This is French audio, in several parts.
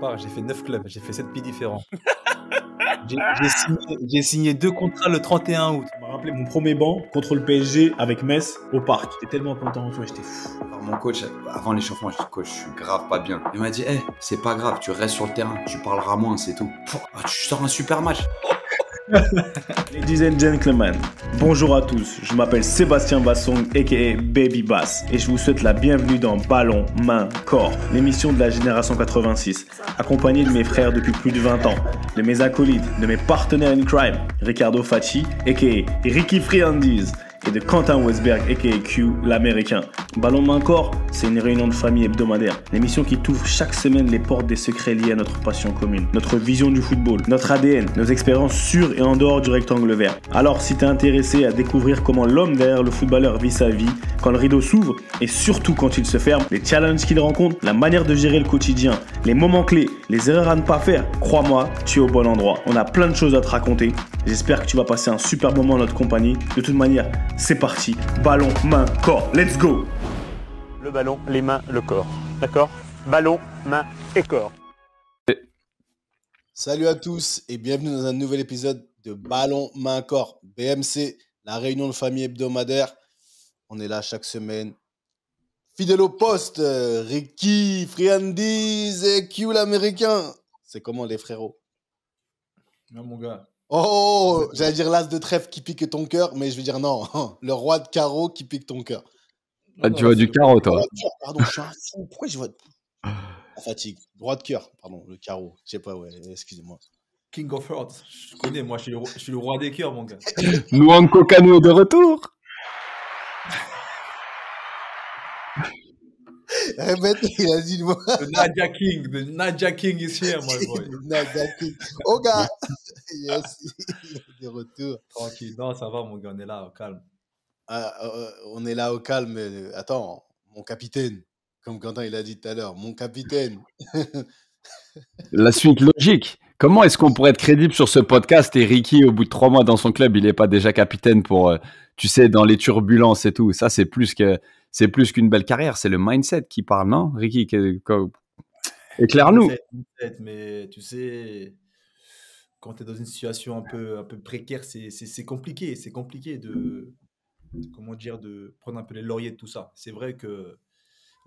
part, j'ai fait 9 clubs, j'ai fait 7 pays différents. J'ai signé 2 contrats le 31 août. Je me rappelais mon premier banc contre le PSG avec Metz au parc. J'étais tellement content, tu vois, j'étais fou. Alors, mon coach, avant l'échauffement, je dis coach, je suis grave pas bien. Il m'a dit, hey, c'est pas grave, tu restes sur le terrain, tu parleras moins, c'est tout. Tu sors un super match. Ladies and gentlemen, bonjour à tous, je m'appelle Sébastien Bassong aka Baby Bass et je vous souhaite la bienvenue dans Ballon, Main, Corps, l'émission de la génération 86, accompagné de mes frères depuis plus de 20 ans, de mes acolytes, de mes partenaires in crime, Ricardo Facci aka Ricky Friandiz et de Quentin Westberg aka Q l'américain. Ballon, Main, Corps, c'est une réunion de famille hebdomadaire, l'émission qui t'ouvre chaque semaine les portes des secrets liés à notre passion commune, notre vision du football, notre ADN, nos expériences sur et en dehors du rectangle vert. Alors si t'es intéressé à découvrir comment l'homme derrière le footballeur vit sa vie, quand le rideau s'ouvre et surtout quand il se ferme, les challenges qu'il rencontre, la manière de gérer le quotidien, les moments clés, les erreurs à ne pas faire, crois-moi, tu es au bon endroit. On a plein de choses à te raconter. J'espère que tu vas passer un super moment en notre compagnie. De toute manière, c'est parti. Ballon, main, corps. Let's go! Le ballon, les mains, le corps. D'accord? Ballon, main et corps. Salut à tous et bienvenue dans un nouvel épisode de Ballon, Main, Corps. BMC, la réunion de famille hebdomadaire. On est là chaque semaine. Fidèle au poste, Ricky, Friandiz et Q l'américain. C'est comment les frérots? Non, mon gars. Oh, j'allais dire l'as de trèfle qui pique ton cœur, mais je vais dire non. Le roi de carreau qui pique ton cœur. Ah, tu vois du carreau, toi. Roi de cœur, pardon, je suis un fou. Pourquoi je vois la fatigue? Droit de cœur, pardon, le carreau. Je sais pas, ouais, excusez-moi. King of Hearts. Je connais, moi, je suis le roi des cœurs, mon gars. Nwanko Kanu est de retour. Répète, il a dit le mot. The Nadia King is here, my boy. Nadia King. Oh, gars. Yes, il est de retour. Tranquille. Non, ça va, mon gars, on est là, au calme. On est là au calme, mais attends, mon capitaine, comme Quentin il a dit tout à l'heure, mon capitaine. La suite logique. Comment est-ce qu'on pourrait être crédible sur ce podcast et Ricky, au bout de 3 mois dans son club, il n'est pas déjà capitaine pour, tu sais, dans les turbulences et tout. Ça, c'est plus qu'une belle carrière. C'est le mindset qui parle, non, Ricky? Éclaire-nous. Mais tu sais, quand tu es dans une situation un peu précaire, c'est compliqué. C'est compliqué de prendre un peu les lauriers de tout ça. C'est vrai que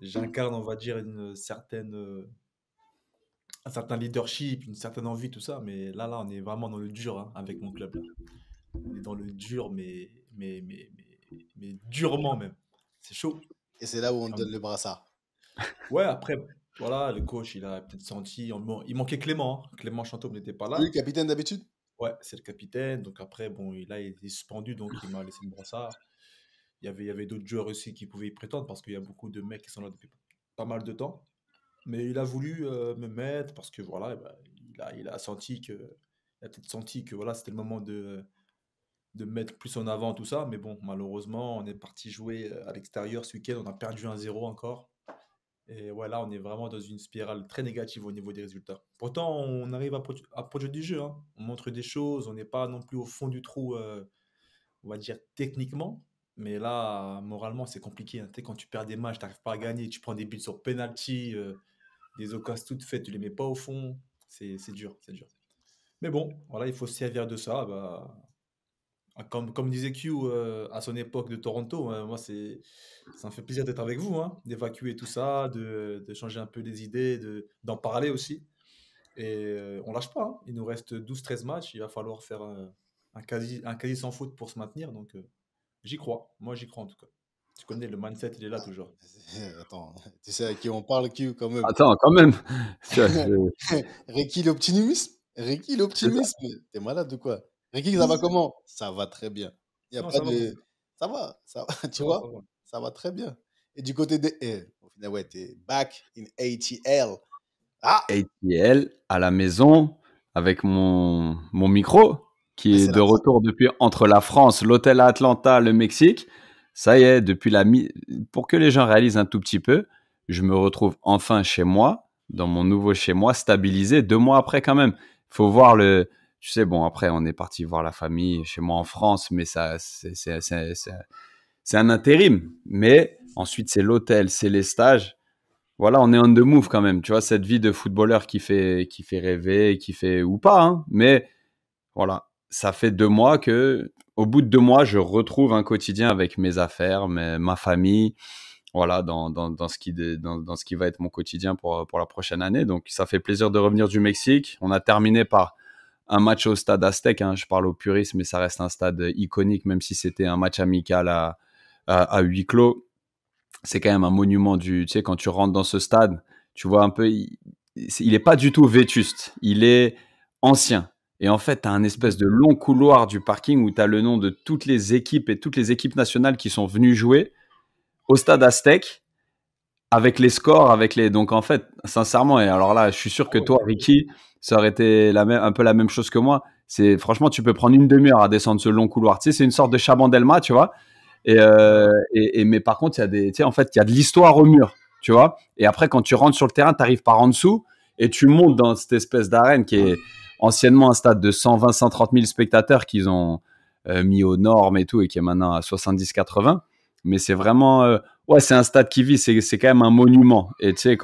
j'incarne, on va dire, un certain leadership, une certaine envie, tout ça. Mais là, on est vraiment dans le dur, hein, avec mon club. Là. On est dans le dur, mais durement même. C'est chaud. Et c'est là où on te donne le brassard. Ouais, après, voilà, le coach, il a peut-être senti. Il manquait Clément. Hein. Clément Chantôme n'était pas là. Lui, le capitaine d'habitude? Ouais, c'est le capitaine. Donc après, bon, il est suspendu, donc il m'a laissé le brassard. Il y avait d'autres joueurs aussi qui pouvaient y prétendre parce qu'il y a beaucoup de mecs qui sont là depuis pas mal de temps. Mais il a voulu me mettre parce que voilà, il a peut-être senti que voilà, c'était le moment de mettre plus en avant tout ça. Mais bon, malheureusement, on est parti jouer à l'extérieur ce week-end. On a perdu 1-0 encore. Et ouais, là, on est vraiment dans une spirale très négative au niveau des résultats. Pourtant, on arrive à produire du jeu. Hein. On montre des choses. On n'est pas non plus au fond du trou, on va dire, techniquement. Mais là, moralement, c'est compliqué. Hein. Tu sais, quand tu perds des matchs, tu n'arrives pas à gagner. Tu prends des buts sur penalty, des occasions toutes faites, tu ne les mets pas au fond. C'est dur, c'est dur. Mais bon, voilà, il faut se servir de ça. Bah, comme disait Q à son époque de Toronto, moi, ça me fait plaisir d'être avec vous, hein, d'évacuer tout ça, de changer un peu les idées, d'en parler aussi. Et on lâche pas. Hein. Il nous reste 12-13 matchs. Il va falloir faire un quasi sans faute pour se maintenir. Donc, j'y crois. Moi, j'y crois en tout cas. Tu connais, le mindset, il est là toujours. Attends, tu sais à qui on parle, Q, quand même. Attends, quand même. Ricky l'optimisme. Ricky l'optimisme. T'es malade ou quoi? Ricky, ça va comment? Ça va très bien. Il y a Non, pas ça va. de. Ça va, tu vois? Ça va très bien. Et du côté des. Au final, ouais, t'es back in ATL. Ah! ATL à la maison avec mon micro qui Mais est c'est de la retour depuis entre la France, l'hôtel à Atlanta, le Mexique. Ça y est, depuis pour que les gens réalisent un tout petit peu, je me retrouve enfin chez moi, dans mon nouveau chez moi, stabilisé 2 mois après quand même. Il faut voir tu sais, bon, après, on est parti voir la famille chez moi en France, mais ça, c'est un intérim. Mais ensuite, c'est l'hôtel, c'est les stages. voilà, on est on the move quand même. Tu vois, cette vie de footballeur qui fait rêver, qui fait ou pas, hein, mais voilà, ça fait 2 mois que, au bout de 2 mois, je retrouve un quotidien avec mes affaires, ma famille, voilà, dans ce qui va être mon quotidien pour la prochaine année. Donc, ça fait plaisir de revenir du Mexique. On a terminé par un match au stade Aztec. Hein. Je parle au puriste, mais ça reste un stade iconique, même si c'était un match amical à huis clos. C'est quand même un monument tu sais, quand tu rentres dans ce stade, tu vois un peu, il est pas du tout vétuste. Il est ancien. Et en fait, tu as un espèce de long couloir du parking où tu as le nom de toutes les équipes et toutes les équipes nationales qui sont venues jouer au stade Aztec avec les scores, donc en fait, sincèrement, et alors là, je suis sûr Ah que ouais, toi, Ricky, ça aurait été un peu la même chose que moi. C'est franchement, tu peux prendre une demi-heure à descendre ce long couloir. Tu sais, c'est une sorte de Chabandelma, tu vois. ouais, ouais. Mais par contre, il y a tu sais, en fait, il y a de l'histoire au mur, tu vois. Et après, quand tu rentres sur le terrain, tu arrives par en dessous et tu montes dans cette espèce d'arène qui est anciennement un stade de 120, 130 000 spectateurs qu'ils ont mis aux normes et tout et qui est maintenant à 70-80. Mais c'est vraiment, ouais, c'est un stade qui vit, c'est quand même un monument. Et tu sais,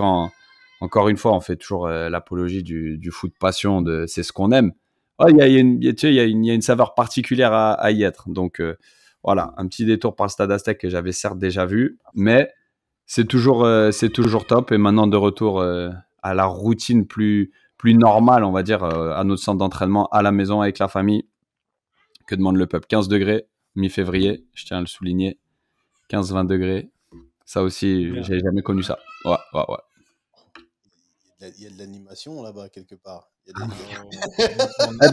encore une fois, on fait toujours l'apologie du foot passion, c'est ce qu'on aime. Ouais, tu sais, il y a une saveur particulière à y être. Donc, voilà, un petit détour par le stade Aztec que j'avais certes déjà vu, mais c'est toujours top. Et maintenant, de retour à la routine plus normale, on va dire, à notre centre d'entraînement, à la maison avec la famille. Que demande le peuple? 15 degrés, mi-février, je tiens à le souligner. 15-20 degrés. Ça aussi, Bien. j'ai jamais connu ça. Ouais, ouais, ouais. Il y a de l'animation là-bas, quelque part. Il y a Ah des... non,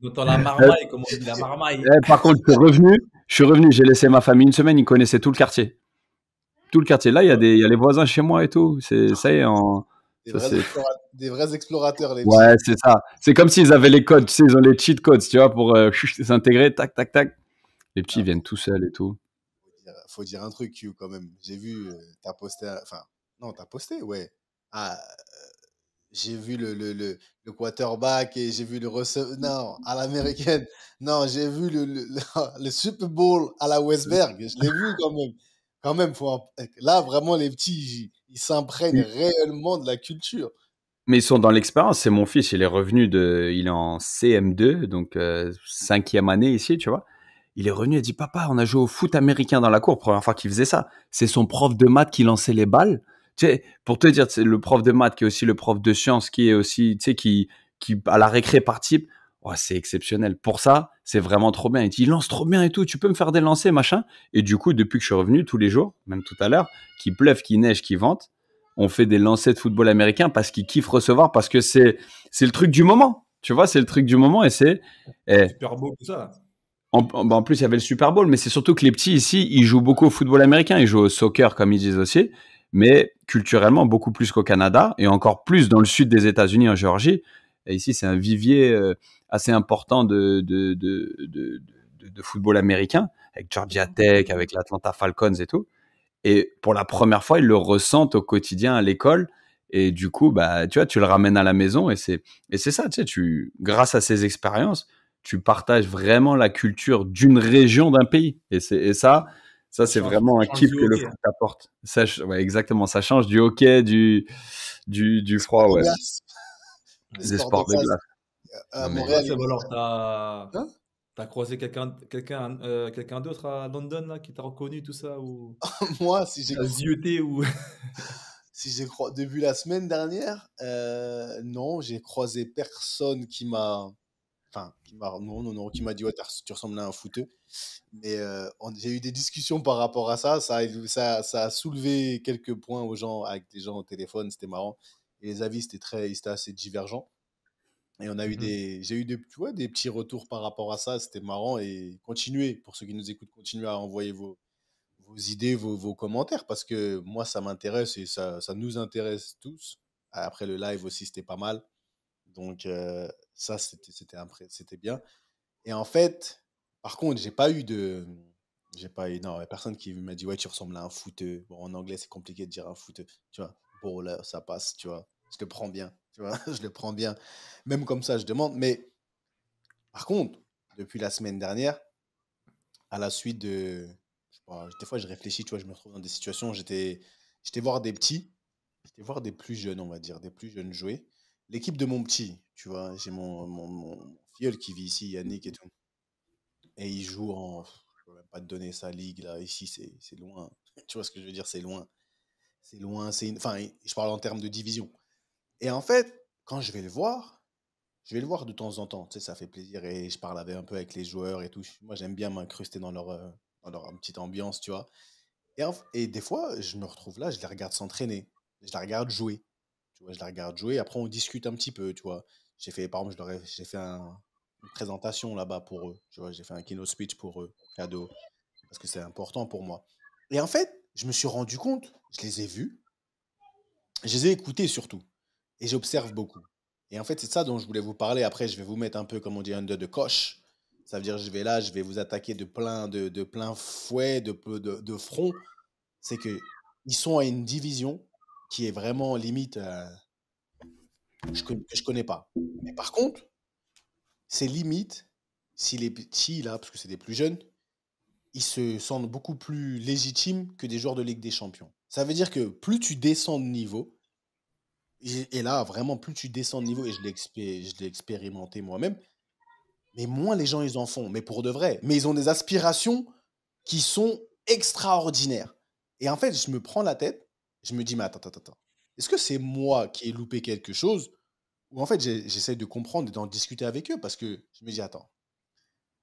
on entend la Euh, marmaille, comme on dit, la marmaille. par contre, je suis revenu, j'ai laissé ma famille une semaine, ils connaissaient tout le quartier. Tout le quartier. Là, Ouais. il y a les voisins chez moi et tout. Ça y est, ça c'est. Des vrais explorateurs, les Ouais, petits. c'est ça. C'est comme s'ils avaient les codes, tu sais, ils ont les cheat codes, tu vois, pour s'intégrer, tac, tac, tac. Les petits Ah, viennent tout seuls et tout. faut dire un truc, Q, quand même. J'ai vu, t'as posté, enfin, non, t'as posté, ouais. Ah, j'ai vu le quarterback et j'ai vu le receveur. Non, à l'américaine. Non, j'ai vu le Super Bowl à la Westberg. Je l'ai vu quand même. Quand même, là, vraiment, les petits, ils s'imprègnent réellement de la culture. Mais ils sont dans l'expérience. C'est mon fils, il est en CM2, donc 5e année ici, tu vois. Il est revenu et dit, papa, on a joué au foot américain dans la cour, première fois qu'il faisait ça. C'est son prof de maths qui lançait les balles. Tu sais, pour te dire, c'est le prof de maths qui est aussi le prof de sciences, qui est aussi, tu sais, qui à la récré participe. Ouais, c'est exceptionnel. Pour ça, c'est vraiment trop bien. Il dit, il lance trop bien et tout, tu peux me faire des lancers, machin. Et du coup, depuis que je suis revenu, tous les jours, même tout à l'heure, qu'il pleuve, qu'il neige, qu'il vente, on fait des lancers de football américain parce qu'ils kiffent recevoir, parce que c'est le truc du moment. Tu vois, c'est le truc du moment et c'est. eh, Super beau, tout ça. en plus, il y avait le Super Bowl, mais c'est surtout que les petits ici, ils jouent beaucoup au football américain, ils jouent au soccer, comme ils disent aussi, mais culturellement, beaucoup plus qu'au Canada et encore plus dans le sud des États-Unis, en Géorgie. Et ici, c'est un vivier assez important de football américain, avec Georgia Tech, avec l'Atlanta Falcons et tout. Et pour la première fois, ils le ressentent au quotidien à l'école. Et du coup, bah, tu vois, tu le ramènes à la maison et c'est ça, tu sais, grâce à ces expériences, tu partages vraiment la culture d'une région, d'un pays. Et ça, c'est vraiment Ça un change kiff du que le hockey. foot apporte. Ouais, exactement. Ça change du hockey, du Sport froid, de ouais. glace. Les Des sports de sports de glace. glace. À Non, mais, Toi, Montréal, Seb, alors, Hein? t'as croisé quelqu'un d'autre à London, là, qui t'a reconnu, tout ça, ou Moi, t'as zioté, ou... si j'ai croisé depuis la semaine dernière, non, j'ai croisé personne qui m'a, enfin, non, qui m'a dit ouais, tu ressembles à un footeux. Mais j'ai eu des discussions par rapport à ça. Ça a soulevé quelques points aux gens avec des gens au téléphone. C'était marrant. Et les avis c'était assez divergents. Et Mhm. j'ai eu tu vois, des petits retours par rapport à ça. C'était marrant. Et continuez, pour ceux qui nous écoutent, continuez à envoyer vos idées, vos commentaires, parce que moi, ça m'intéresse et ça nous intéresse tous. Après le live aussi, c'était pas mal. Donc, ça, c'était bien. Et en fait, par contre, j'ai pas eu de. J'ai pas eu. Non, y a personne qui m'a dit, ouais, tu ressembles à un footeux. Bon, en anglais, c'est compliqué de dire un footeux. Tu vois, bon, là, ça passe, tu vois. Je le prends bien. Tu vois, je le prends bien. Même comme ça, je demande. Mais par contre, depuis la semaine dernière, à la suite de. Je sais pas, des fois, je réfléchis, tu vois, je me retrouve dans des situations. J'étais voir des petits. j'étais voir des plus jeunes, on va dire, des plus jeunes jouer. L'équipe de mon petit, tu vois, j'ai mon filleul qui vit ici, Yannick et tout. Et il joue en. Je peux même pas te donner sa ligue là. Ici, c'est loin. Tu vois ce que je veux dire? C'est loin. C'est loin. Enfin, je parle en termes de division. Et en fait, quand je vais le voir de temps en temps. Tu sais, ça fait plaisir. Et je parle un peu avec les joueurs et tout. Moi, j'aime bien m'incruster dans leur petite ambiance, tu vois. Et des fois, je me retrouve là, je les regarde s'entraîner. Je les regarde jouer. Tu vois, je les regarde jouer. Après, on discute un petit peu, tu vois. Par exemple, j'ai fait une présentation là-bas pour eux. Tu vois, j'ai fait un keynote speech pour eux, cadeau, parce que c'est important pour moi. Et en fait, je me suis rendu compte, je les ai vus, je les ai écoutés surtout. Et j'observe beaucoup. Et en fait, c'est ça dont je voulais vous parler. Après, je vais vous mettre un peu, comme on dit, under de coche. Ça veut dire, je vais vous attaquer de plein fouet, de front. C'est que ils sont à une division qui est vraiment limite que je connais pas. Mais par contre, c'est limite si les petits là, parce que c'est des plus jeunes, ils se sentent beaucoup plus légitimes que des joueurs de Ligue des Champions. Ça veut dire que plus tu descends de niveau, et là vraiment plus tu descends de niveau, et je l'ai expérimenté moi-même, mais moins les gens ils en font, mais pour de vrai. Mais ils ont des aspirations qui sont extraordinaires. Et en fait, je me prends la tête, je me dis, mais attends. Est-ce que c'est moi qui ai loupé quelque chose? Ou en fait, j'essaie de comprendre et d'en discuter avec eux parce que je me dis, attends,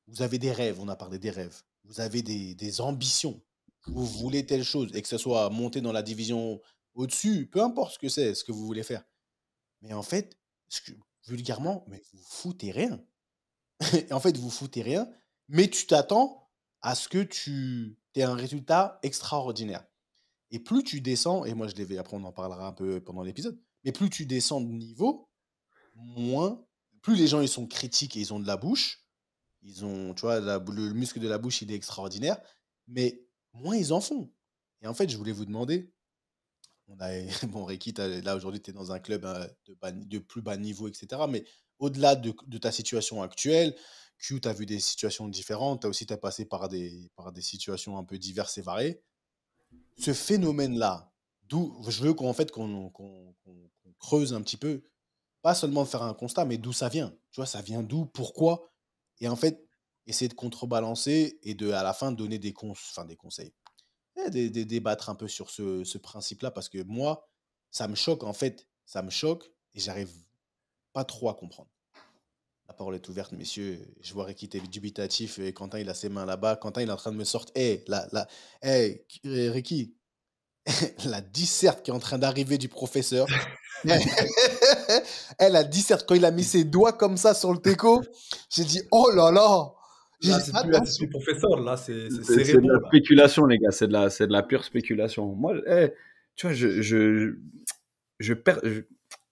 vous avez des rêves, on a parlé des rêves. Vous avez des ambitions. Vous voulez telle chose et que ce soit monter dans la division au-dessus, peu importe ce que c'est, ce que vous voulez faire. Mais en fait, vulgairement, mais vous foutez rien. Et en fait, vous foutez rien, mais tu t'attends à ce que tu aies un résultat extraordinaire. Et plus tu descends, et moi je l'ai vu, après on en parlera un peu pendant l'épisode, mais plus tu descends de niveau, moins, plus les gens ils sont critiques et ils ont de la bouche, ils ont, tu vois, le muscle de la bouche il est extraordinaire, mais moins ils en font. Et en fait, je voulais vous demander, bon, Reiki, là aujourd'hui tu es dans un club de plus bas niveau, etc. Mais au-delà de ta situation actuelle, Q, tu as vu des situations différentes, tu as aussi passé par des situations un peu diverses et variées. Ce phénomène-là, d'où je veux qu'en fait qu'on creuse un petit peu, pas seulement faire un constat, mais d'où ça vient. Tu vois, ça vient d'où, pourquoi? Et en fait, essayer de contrebalancer et à la fin donner des conseils. Débattre un peu sur ce principe-là, parce que moi, ça me choque en fait, ça me choque et j'arrive pas trop à comprendre. La parole est ouverte, messieurs. Je vois Ricky t'es dubitatif et Quentin il a ses mains là-bas. Quentin il est en train de me sortir. Ricky, la disserte qui est en train d'arriver du professeur. La disserte, quand il a mis ses doigts comme ça sur le teco, j'ai dit oh là là. Là, c'est plus professeur, là, c'est C'est de cérébro, la là. spéculation, les gars. C'est de la pure spéculation. Moi, tu vois, je perds.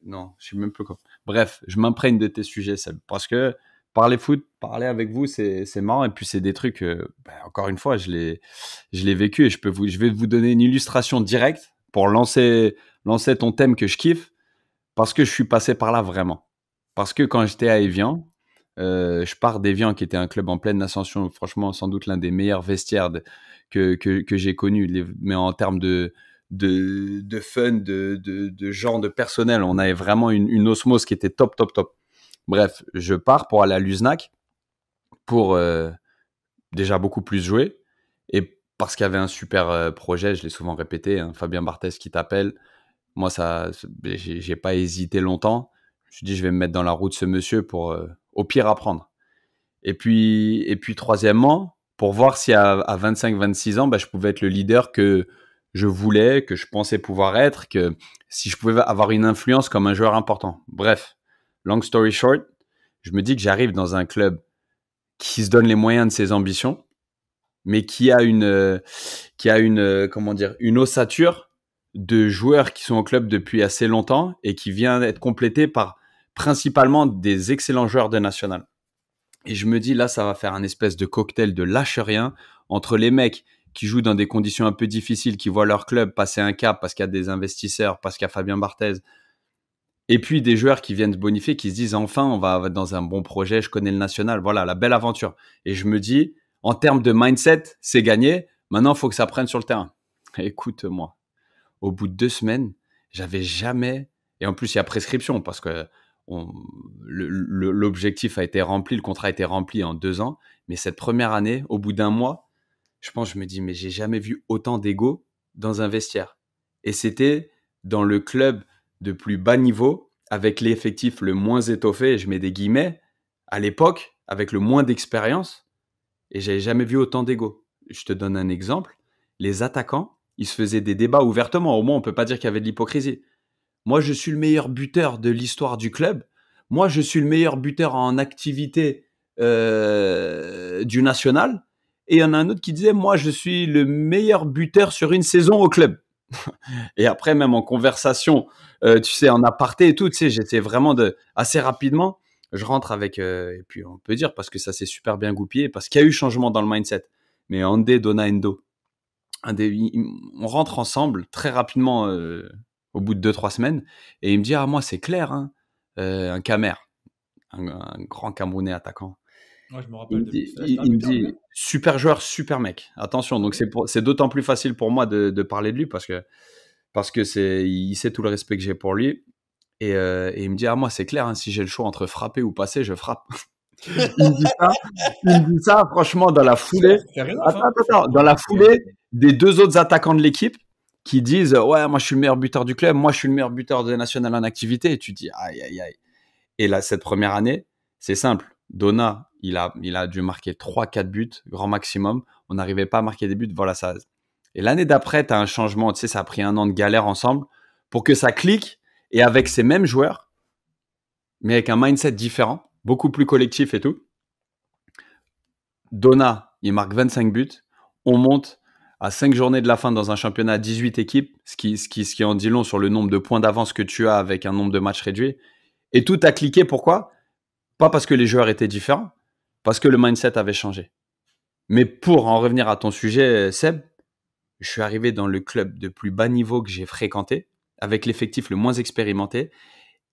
Non, je sais même plus quoi. Bref, je m'imprègne de tes sujets, Seb, parce que parler foot, parler avec vous, c'est marrant. Et puis, c'est des trucs, encore une fois, je l'ai vécu et je vais vous donner une illustration directe pour lancer ton thème que je kiffe, parce que je suis passé par là vraiment. Parce que quand j'étais à Evian, je pars d'Evian, qui était un club en pleine ascension, franchement, sans doute l'un des meilleurs vestiaires que j'ai connu, mais en termes de fun, de genre de personnel, on avait vraiment une osmose qui était top. Bref, je pars pour aller à Luznac pour déjà beaucoup plus jouer, et parce qu'il y avait un super projet, je l'ai souvent répété, hein, Fabien Barthez qui t'appelle. Moi, j'ai pas hésité longtemps. Je me suis dit, je vais me mettre dans la roue de ce monsieur pour, au pire, apprendre. Et puis troisièmement, pour voir si à 25-26 ans, je pouvais être le leader que je voulais, que je pensais pouvoir être, que si je pouvais avoir une influence comme un joueur important. Bref, long story short, je me dis que j'arrive dans un club qui se donne les moyens de ses ambitions, mais qui a une ossature de joueurs qui sont au club depuis assez longtemps et qui vient d'être complété par principalement des excellents joueurs de national. Et je me dis, là, ça va faire un espèce de cocktail de lâche rien entre les mecs qui jouent dans des conditions un peu difficiles, qui voient leur club passer un cap parce qu'il y a des investisseurs, parce qu'il y a Fabien Barthez, et puis des joueurs qui viennent se bonifier, qui se disent, enfin, on va dans un bon projet, je connais le national, voilà, la belle aventure. Et je me dis, en termes de mindset, c'est gagné. Maintenant, il faut que ça prenne sur le terrain. Écoute-moi. Au bout de 2 semaines, j'avais jamais... Et en plus, il y a prescription parce que l'objectif a été rempli, le contrat a été rempli en 2 ans. Mais cette première année, au bout d'un mois, je pense, je me dis, mais j'ai jamais vu autant d'ego dans un vestiaire. Et c'était dans le club de plus bas niveau, avec l'effectif le moins étoffé, je mets des guillemets, à l'époque, avec le moins d'expérience, et j'avais jamais vu autant d'ego. Je te donne un exemple. Les attaquants, ils se faisaient des débats ouvertement. Au moins, on peut pas dire qu'il y avait de l'hypocrisie. Moi, je suis le meilleur buteur de l'histoire du club. Moi, je suis le meilleur buteur en activité du national. Et il y en a un autre qui disait, moi, je suis le meilleur buteur sur une saison au club. Et après, même en conversation, tu sais, en aparté et tout, tu sais, j'étais vraiment assez rapidement, je rentre avec, et puis on peut dire, parce que ça s'est super bien goupillé, parce qu'il y a eu changement dans le mindset. Mais Andé, Dona, Endo, on rentre ensemble très rapidement, au bout de 2-3 semaines, et il me dit, ah, moi, c'est clair, hein, un Camer, un grand Camerounais attaquant. Ouais, je me Il rappelle me de lui. dit, C'était un il me buteur, lui, dit, hein. super joueur, super mec. Attention, donc Ok. c'est d'autant plus facile pour moi de parler de lui parce que il sait tout le respect que j'ai pour lui. Et il me dit, ah, moi, c'est clair, hein, si j'ai le choix entre frapper ou passer, je frappe. il me dit ça, il me dit ça, franchement, dans la foulée. Fair enough, Attends, hein. attends, attends, dans la foulée des 2 autres attaquants de l'équipe qui disent, ouais, moi, je suis le meilleur buteur du club, moi, je suis le meilleur buteur de national en activité. Et tu dis, aïe, aïe, aïe. Et là, cette première année, c'est simple. Donna, il a dû marquer 3-4 buts, grand maximum. On n'arrivait pas à marquer des buts. Voilà, ça. Et l'année d'après, tu as un changement. Tu sais, ça a pris 1 an de galère ensemble pour que ça clique. Et avec ces mêmes joueurs, mais avec un mindset différent, beaucoup plus collectif et tout. Donna, il marque 25 buts. On monte à 5 journées de la fin dans un championnat à 18 équipes, ce qui en dit long sur le nombre de points d'avance que tu as avec un nombre de matchs réduit. Et tout a cliqué. Pourquoi ? Pas parce que les joueurs étaient différents, parce que le mindset avait changé. Mais pour en revenir à ton sujet, Seb, je suis arrivé dans le club de plus bas niveau que j'ai fréquenté, avec l'effectif le moins expérimenté,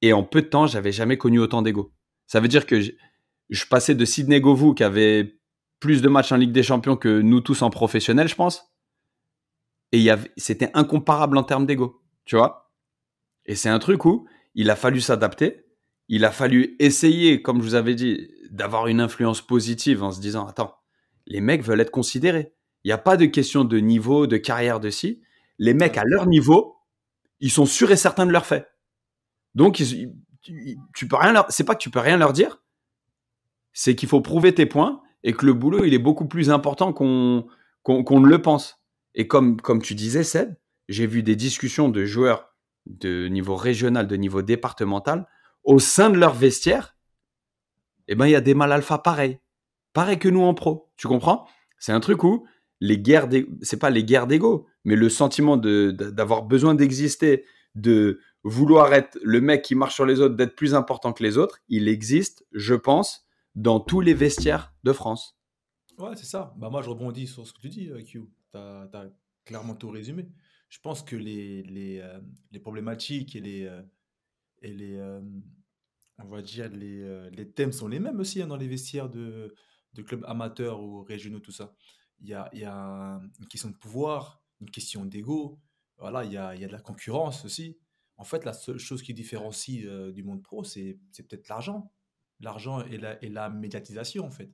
et en peu de temps, j'avais jamais connu autant d'ego. Ça veut dire que je passais de Sydney Govou, qui avait plus de matchs en Ligue des Champions que nous tous en professionnel, je pense, et c'était incomparable en termes d'ego, tu vois. Et c'est un truc où il a fallu s'adapter, il a fallu essayer, comme je vous avais dit, d'avoir une influence positive en se disant, attends, les mecs veulent être considérés. Il n'y a pas de question de niveau, de carrière, de ci. Les Ouais, mecs, à c'est leur ça. niveau, ils sont sûrs et certains de leur fait. Donc, tu peux rien c'est pas que tu peux rien leur dire, c'est qu'il faut prouver tes points et que le boulot, il est beaucoup plus important qu'on ne le pense. Et comme tu disais, Seb, j'ai vu des discussions de joueurs de niveau régional, de niveau départemental, au sein de leur vestiaire, eh ben, il y a des mal alpha pareils. Pareil que nous en pro. Tu comprends? C'est un truc où c'est pas les guerres d'ego, mais le sentiment d'avoir besoin d'exister, de vouloir être le mec qui marche sur les autres, d'être plus important que les autres, il existe, je pense, dans tous les vestiaires de France. Ouais, c'est ça. Bah, moi, je rebondis sur ce que tu dis, Q. Tu as clairement tout résumé. Je pense que les problématiques et on va dire, les thèmes sont les mêmes aussi, hein, dans les vestiaires de clubs amateurs ou régionaux, tout ça. Il y a une question de pouvoir, une question d'ego. Voilà, il y a de la concurrence aussi. En fait, la seule chose qui différencie du monde pro, c'est peut-être l'argent. L'argent et la médiatisation, en fait.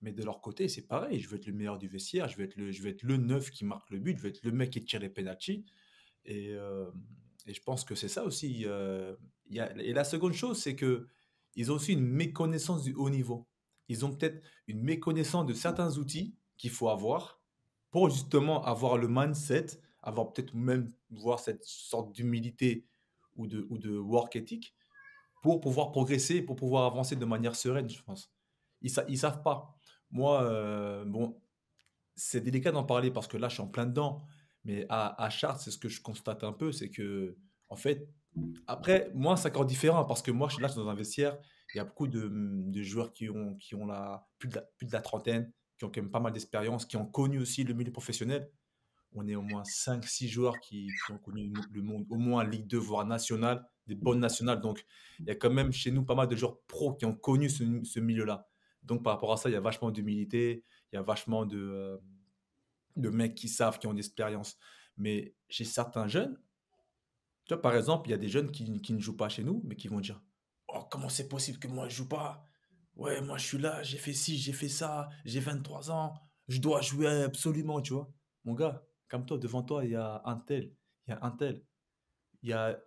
Mais de leur côté, c'est pareil. Je veux être le meilleur du vestiaire, je veux être le neuf qui marque le but, je veux être le mec qui tire les pénaltys. Et je pense que c'est ça aussi. Et la seconde chose, c'est que ils ont aussi une méconnaissance du haut niveau. Ils ont peut-être une méconnaissance de certains outils qu'il faut avoir pour justement avoir le mindset, avoir peut-être même voir cette sorte d'humilité ou de work ethic pour pouvoir progresser, pour pouvoir avancer de manière sereine, je pense. Ils savent pas. Moi, bon, c'est délicat d'en parler parce que là, je suis en plein dedans. Mais à Chartres, c'est ce que je constate un peu, c'est que, en fait, après, moi, c'est encore différent parce que moi, je suis dans un vestiaire. Il y a beaucoup de joueurs qui ont plus de la trentaine, qui ont quand même pas mal d'expérience, qui ont connu aussi le milieu professionnel. On est au moins 5-6 joueurs qui ont connu le monde, au moins Ligue 2, voire nationale, des bonnes nationales. Donc, il y a quand même chez nous pas mal de joueurs pros qui ont connu ce milieu-là. Donc, par rapport à ça, il y a vachement d'humilité, il y a vachement de mecs qui savent, qui ont d'expérience. Mais chez certains jeunes, Tu vois, par exemple, il y a des jeunes qui ne jouent pas chez nous, mais qui vont dire: «Oh, comment c'est possible que moi je joue pas? Ouais, moi je suis là, j'ai fait ci, j'ai fait ça, j'ai 23 ans, je dois jouer absolument», tu vois? Mon gars, calme-toi, devant toi, il y a un tel, il y a un tel. Il y a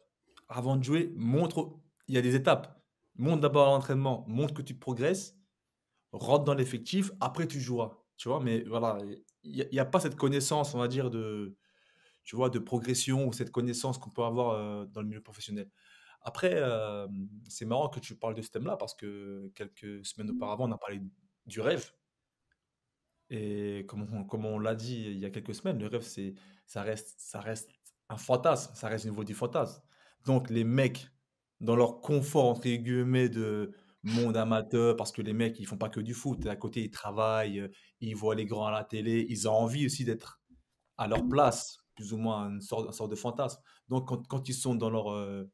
Avant de jouer, il y a des étapes. Montre d'abord à l'entraînement, montre que tu progresses, rentre dans l'effectif, après tu joueras, tu vois? Mais voilà, il y a pas cette connaissance, on va dire, tu vois, de progression ou cette connaissance qu'on peut avoir, dans le milieu professionnel. Après, c'est marrant que tu parles de ce thème-là parce que quelques semaines auparavant, on a parlé du rêve et comme on l'a dit il y a quelques semaines, le rêve, ça reste un fantasme, ça reste au niveau du fantasme. Donc les mecs, dans leur «confort» entre guillemets de monde amateur, parce que les mecs, ils font pas que du foot. À côté, ils travaillent, ils voient les grands à la télé, ils ont envie aussi d'être à leur place, plus ou moins une sorte de fantasme. Donc quand ils sont dans leur,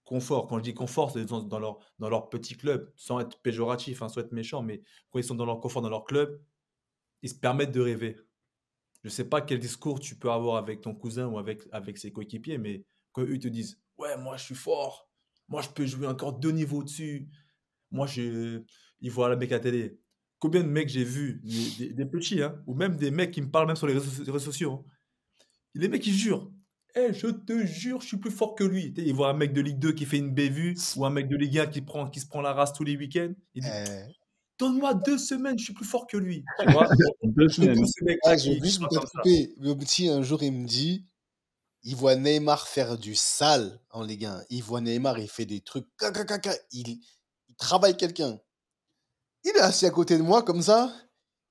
confort, quand je dis confort, c'est dans leur petit club, sans être péjoratif, hein, sans être méchant, mais quand ils sont dans leur confort, dans leur club, ils se permettent de rêver. Je sais pas quel discours tu peux avoir avec ton cousin ou avec ses coéquipiers, mais quand eux te disent: «Ouais, moi je suis fort, moi je peux jouer encore 2 niveaux au-dessus, moi je» ils voient le mec à la télé. Combien de mecs j'ai vus, des petits, hein, ou même des mecs qui me parlent même sur les réseaux sociaux, hein. Les mecs, ils jurent. Eh, je te jure, je suis plus fort que lui. Tu sais, ils voient un mec de Ligue 2 qui fait une bévue ou un mec de Ligue 1 qui se prend la race tous les week-ends. Il dit: Euh, «Donne-moi 2 semaines, je suis plus fort que lui». Tu vois? Deux Et tous semaines. ces mecs-là ah, je veux qui juste me parlent faire comme ça. couper. Le petit, un jour, il me dit, il voit Neymar faire du sale en Ligue 1. Il voit Neymar, il fait des trucs. Il travaille quelqu'un. Il est assis à côté de moi comme ça.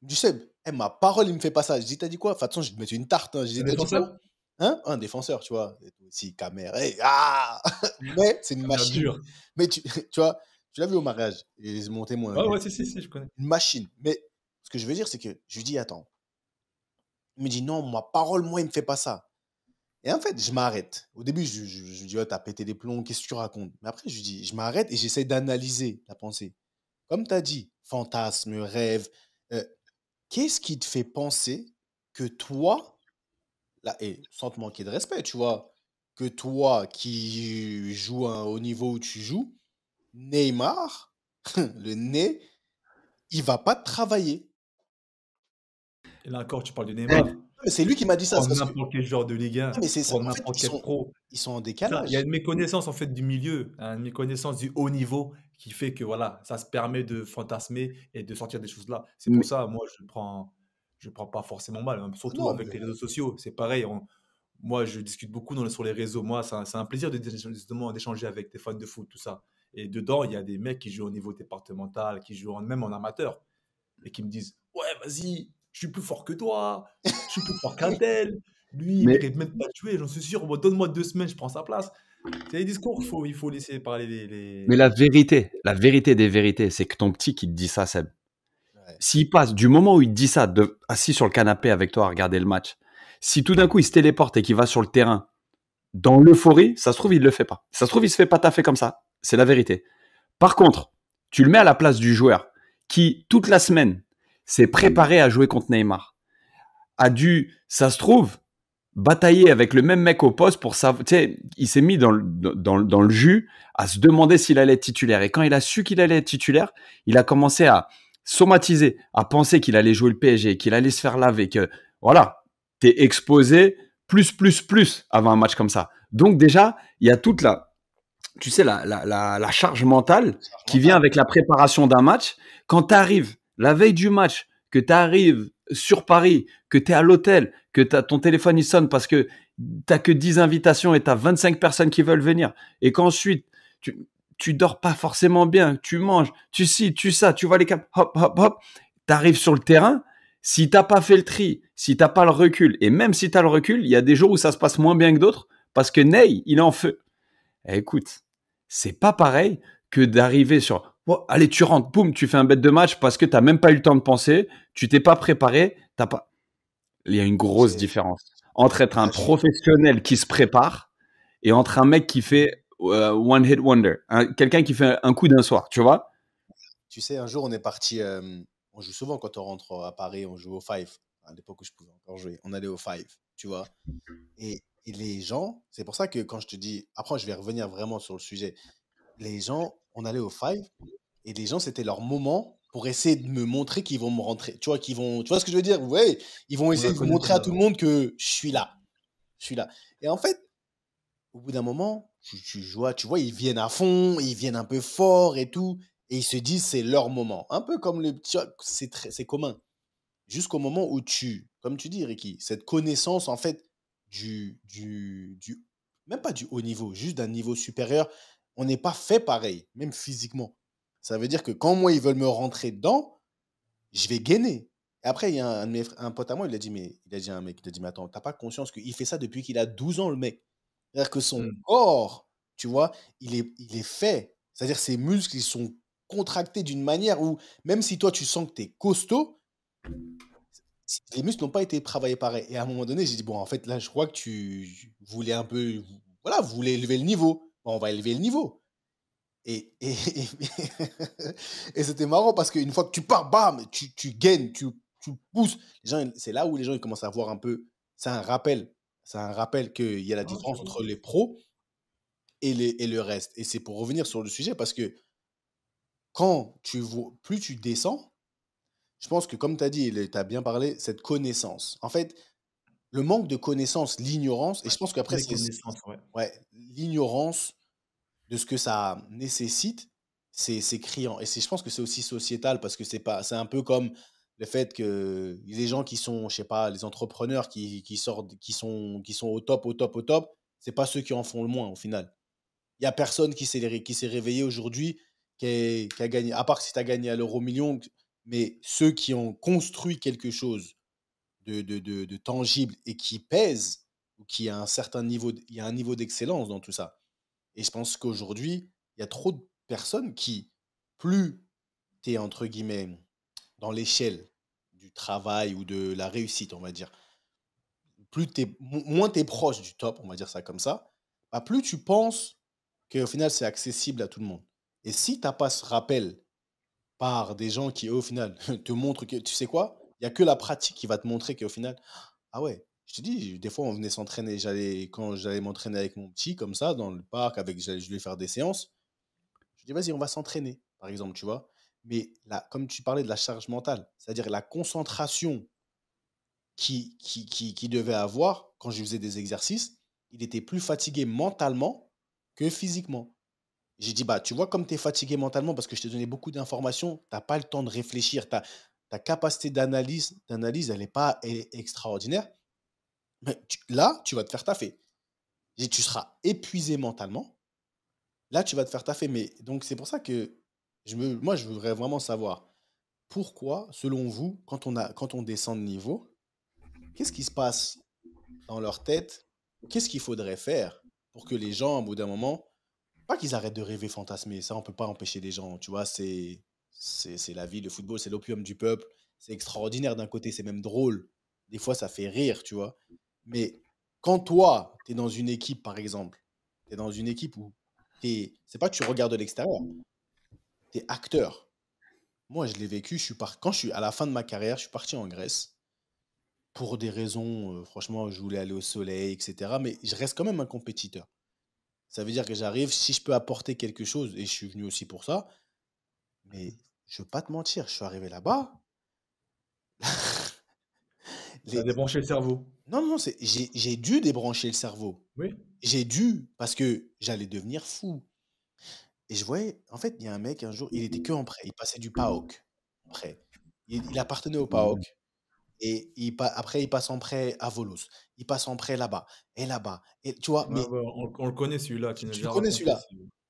Il me dit, Seb, eh, ma parole, il me fait pas ça. Je dis, t'as dit quoi? Enfin, de toute façon, je vais te mettre une tarte, hein. Je C'est un dis, t'as dit quoi? défenseur? Hein? Un défenseur, tu vois. Et toi aussi, caméra. Hey, ah mais c'est une Caméra machine. dure. Mais tu vois, tu l'as vu au mariage. Et c'est mon témoin. Ouais, ouais, si, si, si, je connais. Une machine. Mais ce que je veux dire, c'est que je lui dis, attends. Il me dit, non, ma parole, moi, il me fait pas ça. Et en fait, je m'arrête. Au début, je lui dis, oh, t'as pété des plombs, qu'est-ce que tu racontes? Mais après, je lui dis, je m'arrête et j'essaie d'analyser la pensée. Comme tu as dit, fantasme, rêve, euh, qu'est-ce qui te fait penser que toi, là, et sans te manquer de respect, tu vois, que toi qui joues à un haut niveau où tu joues, Neymar, le nez, il va pas travailler. Et là encore, tu parles de Non, Neymar. mais c'est lui qui m'a dit ça. Prends C'est parce que, n'importe quel joueur de Ligue non, 1, mais c'est ça. prends En fait, n'importe quel pro. ils sont en C'est ça, il y a décalage. une méconnaissance en fait du milieu, hein, une méconnaissance du haut niveau qui fait que voilà, ça se permet de fantasmer et de sortir des choses là. C'est pour Mais, ça, moi, je prends pas forcément mal, hein, Ah surtout non, avec mais les réseaux sociaux. C'est pareil, moi, je discute beaucoup sur les réseaux. Moi, c'est un plaisir justement d'échanger avec des fans de foot, tout ça. Et dedans, il y a des mecs qui jouent au niveau départemental, qui jouent même en amateur, et qui me disent: «Ouais, vas-y, je suis plus fort que toi, je suis plus fort qu'un tel. Lui, il mais, mérite même pas de jouer, j'en suis sûr. Bon, donne-moi 2 semaines, je prends sa place». C'est les discours il faut laisser parler mais la vérité des vérités, c'est que ton petit qui te dit ça, Seb, ouais. s'il passe du moment où il te dit ça, assis sur le canapé avec toi à regarder le match, si tout d'un coup il se téléporte et qu'il va sur le terrain dans l'euphorie, ça se trouve, il le fait pas. Ça se trouve, il se fait pas taffer comme ça. C'est la vérité. Par contre, tu le mets à la place du joueur qui, toute la semaine, s'est préparé à jouer contre Neymar, a dû, ça se trouve, batailler avec le même mec au poste pour savoir, tu sais, il s'est mis dans le jus à se demander s'il allait être titulaire. Et quand il a su qu'il allait être titulaire, il a commencé à somatiser, à penser qu'il allait jouer le PSG, qu'il allait se faire laver, que voilà, t'es exposé plus avant un match comme ça. Donc déjà, il y a toute tu sais, la charge mentale Charge qui vient mentale. avec la préparation d'un match. Quand tu arrives la veille du match, que tu arrives sur Paris, que tu es à l'hôtel, que ton téléphone il sonne parce que t'as que 10 invitations et tu as 25 personnes qui veulent venir, et qu'ensuite tu dors pas forcément bien, tu manges, tu ci, tu ça, tu vois les caps, hop, hop, hop, tu arrives sur le terrain, si t'as pas fait le tri, si t'as pas le recul, et même si tu as le recul, il y a des jours où ça se passe moins bien que d'autres, parce que Ney, il est en feu. Eh, écoute, c'est pas pareil que d'arriver sur oh, allez, tu rentres, boum, tu fais un bête de match parce que t'as même pas eu le temps de penser, tu t'es pas préparé, t'as pas. Il y a une grosse C'est, différence entre être un ah, professionnel qui se prépare et entre un mec qui fait one hit wonder, quelqu'un qui fait un coup d'un soir, tu vois. tu sais, un jour, on est parti. On joue souvent quand on rentre à Paris, on joue au Five. À l'époque où je pouvais encore jouer. On allait au Five, tu vois. Et Et les gens, c'est pour ça que quand je te dis, après, je vais revenir vraiment sur le sujet. Les gens, on allait au Five et les gens, c'était leur moment pour essayer de me montrer qu'ils vont me rentrer. Tu vois, tu vois ce que je veux dire? Ouais, ils vont On la essayer de connaît montrer à tout celle-là. le monde que je suis là. Je suis là. Et en fait, au bout d'un moment, tu vois, ils viennent à fond, ils viennent un peu fort et tout, et ils se disent c'est leur moment. Un peu comme le petit, c'est commun. Jusqu'au moment où comme tu dis, Ricky, cette connaissance, en fait, même pas du haut niveau, juste d'un niveau supérieur, on n'est pas fait pareil, même physiquement. Ça veut dire que quand moi, ils veulent me rentrer dedans, je vais gainer. Et après, il y a un pote à moi, il a dit à un mec, il a dit, mais attends, t'as pas conscience qu'il fait ça depuis qu'il a 12 ans, le mec. C'est-à-dire que son Hmm. corps, tu vois, il est fait. C'est-à-dire ses muscles, ils sont contractés d'une manière où, même si toi, tu sens que tu es costaud, les muscles n'ont pas été travaillés pareil. Et à un moment donné, j'ai dit, bon, en fait, là, je crois que tu voulais un peu, voilà, vous voulez élever le niveau. Bon, on va élever le niveau. Et et c'était marrant parce qu'une fois que tu pars, bam, tu gagnes, tu pousses. C'est là où les gens ils commencent à voir un peu. C'est un rappel. C'est un rappel qu'il y a la Ah, différence j'avoue. entre les pros et le reste. Et c'est pour revenir sur le sujet parce que quand tu vois, plus tu descends, je pense que comme tu as dit, tu as bien parlé, cette connaissance. En fait, le manque de connaissance, l'ignorance, et je pense qu'après, Méconnaissance, ouais. ouais, l'ignorance de ce que ça nécessite, c'est criant. Et je pense que c'est aussi sociétal parce que c'est un peu comme le fait que les gens qui sont, je sais pas, les entrepreneurs qui sortent, qui sont au top, au top, au top, c'est pas ceux qui en font le moins au final. Il y a personne qui s'est réveillé aujourd'hui, qui a gagné, à part si tu as gagné à l'euro million, mais ceux qui ont construit quelque chose de tangible et qui pèse, ou qui a un certain niveau, il y a un niveau d'excellence dans tout ça. Et je pense qu'aujourd'hui, il y a trop de personnes qui, plus tu es, entre guillemets, dans l'échelle du travail ou de la réussite, on va dire, moins tu es proche du top, on va dire ça comme ça, bah, plus tu penses qu'au final, c'est accessible à tout le monde. Et si tu n'as pas ce rappel par des gens qui, eux, au final, te montrent que, tu sais quoi, il n'y a que la pratique qui va te montrer qu'au final, ah ouais, je te dis, des fois, on venait s'entraîner, quand j'allais m'entraîner avec mon petit, comme ça, dans le parc, je lui faire des séances, je dis, vas-y, on va s'entraîner, par exemple, tu vois. Mais là, comme tu parlais de la charge mentale, c'est-à-dire la concentration qu'il devait avoir quand je faisais des exercices, il était plus fatigué mentalement que physiquement. J'ai dit, bah, tu vois, comme tu es fatigué mentalement parce que je t'ai donné beaucoup d'informations, tu n'as pas le temps de réfléchir. Ta capacité d'analyse, elle est extraordinaire. Mais là, tu vas te faire taffer. Tu seras épuisé mentalement. Là, tu vas te faire taffer. Mais donc, c'est pour ça que moi, je voudrais vraiment savoir pourquoi, selon vous, quand on descend de niveau, qu'est-ce qui se passe dans leur tête? Qu'est-ce qu'il faudrait faire pour que les gens, au bout d'un moment, pas qu'ils arrêtent de rêver, fantasmer, ça, on peut pas empêcher les gens, tu vois, c'est la vie, le football, c'est l'opium du peuple, c'est extraordinaire d'un côté, c'est même drôle, des fois, ça fait rire, tu vois. Mais quand toi, tu es dans une équipe, par exemple, tu es dans une équipe où c'est pas que tu regardes de l'extérieur, tu es acteur. Moi, je l'ai vécu, quand je suis à la fin de ma carrière, je suis parti en Grèce pour des raisons, franchement, je voulais aller au soleil, etc. Mais je reste quand même un compétiteur. Ça veut dire que j'arrive, si je peux apporter quelque chose, et je suis venu aussi pour ça, mais je veux pas te mentir, je suis arrivé là-bas. Ça a les- débranché le cerveau. Non, non, j'ai dû débrancher le cerveau. Oui. J'ai dû, parce que j'allais devenir fou. Et je voyais, en fait, il y a un mec, un jour, il était que en prêt. Il passait du PAOK en prêt. Il appartenait au PAOK. Et après, il passe en prêt à Volos. Il passe en prêt là-bas. Et là-bas. Et tu vois, Ouais, mais ouais, on le connaît celui-là, tu nous as tu le déjà connais raconté celui-là.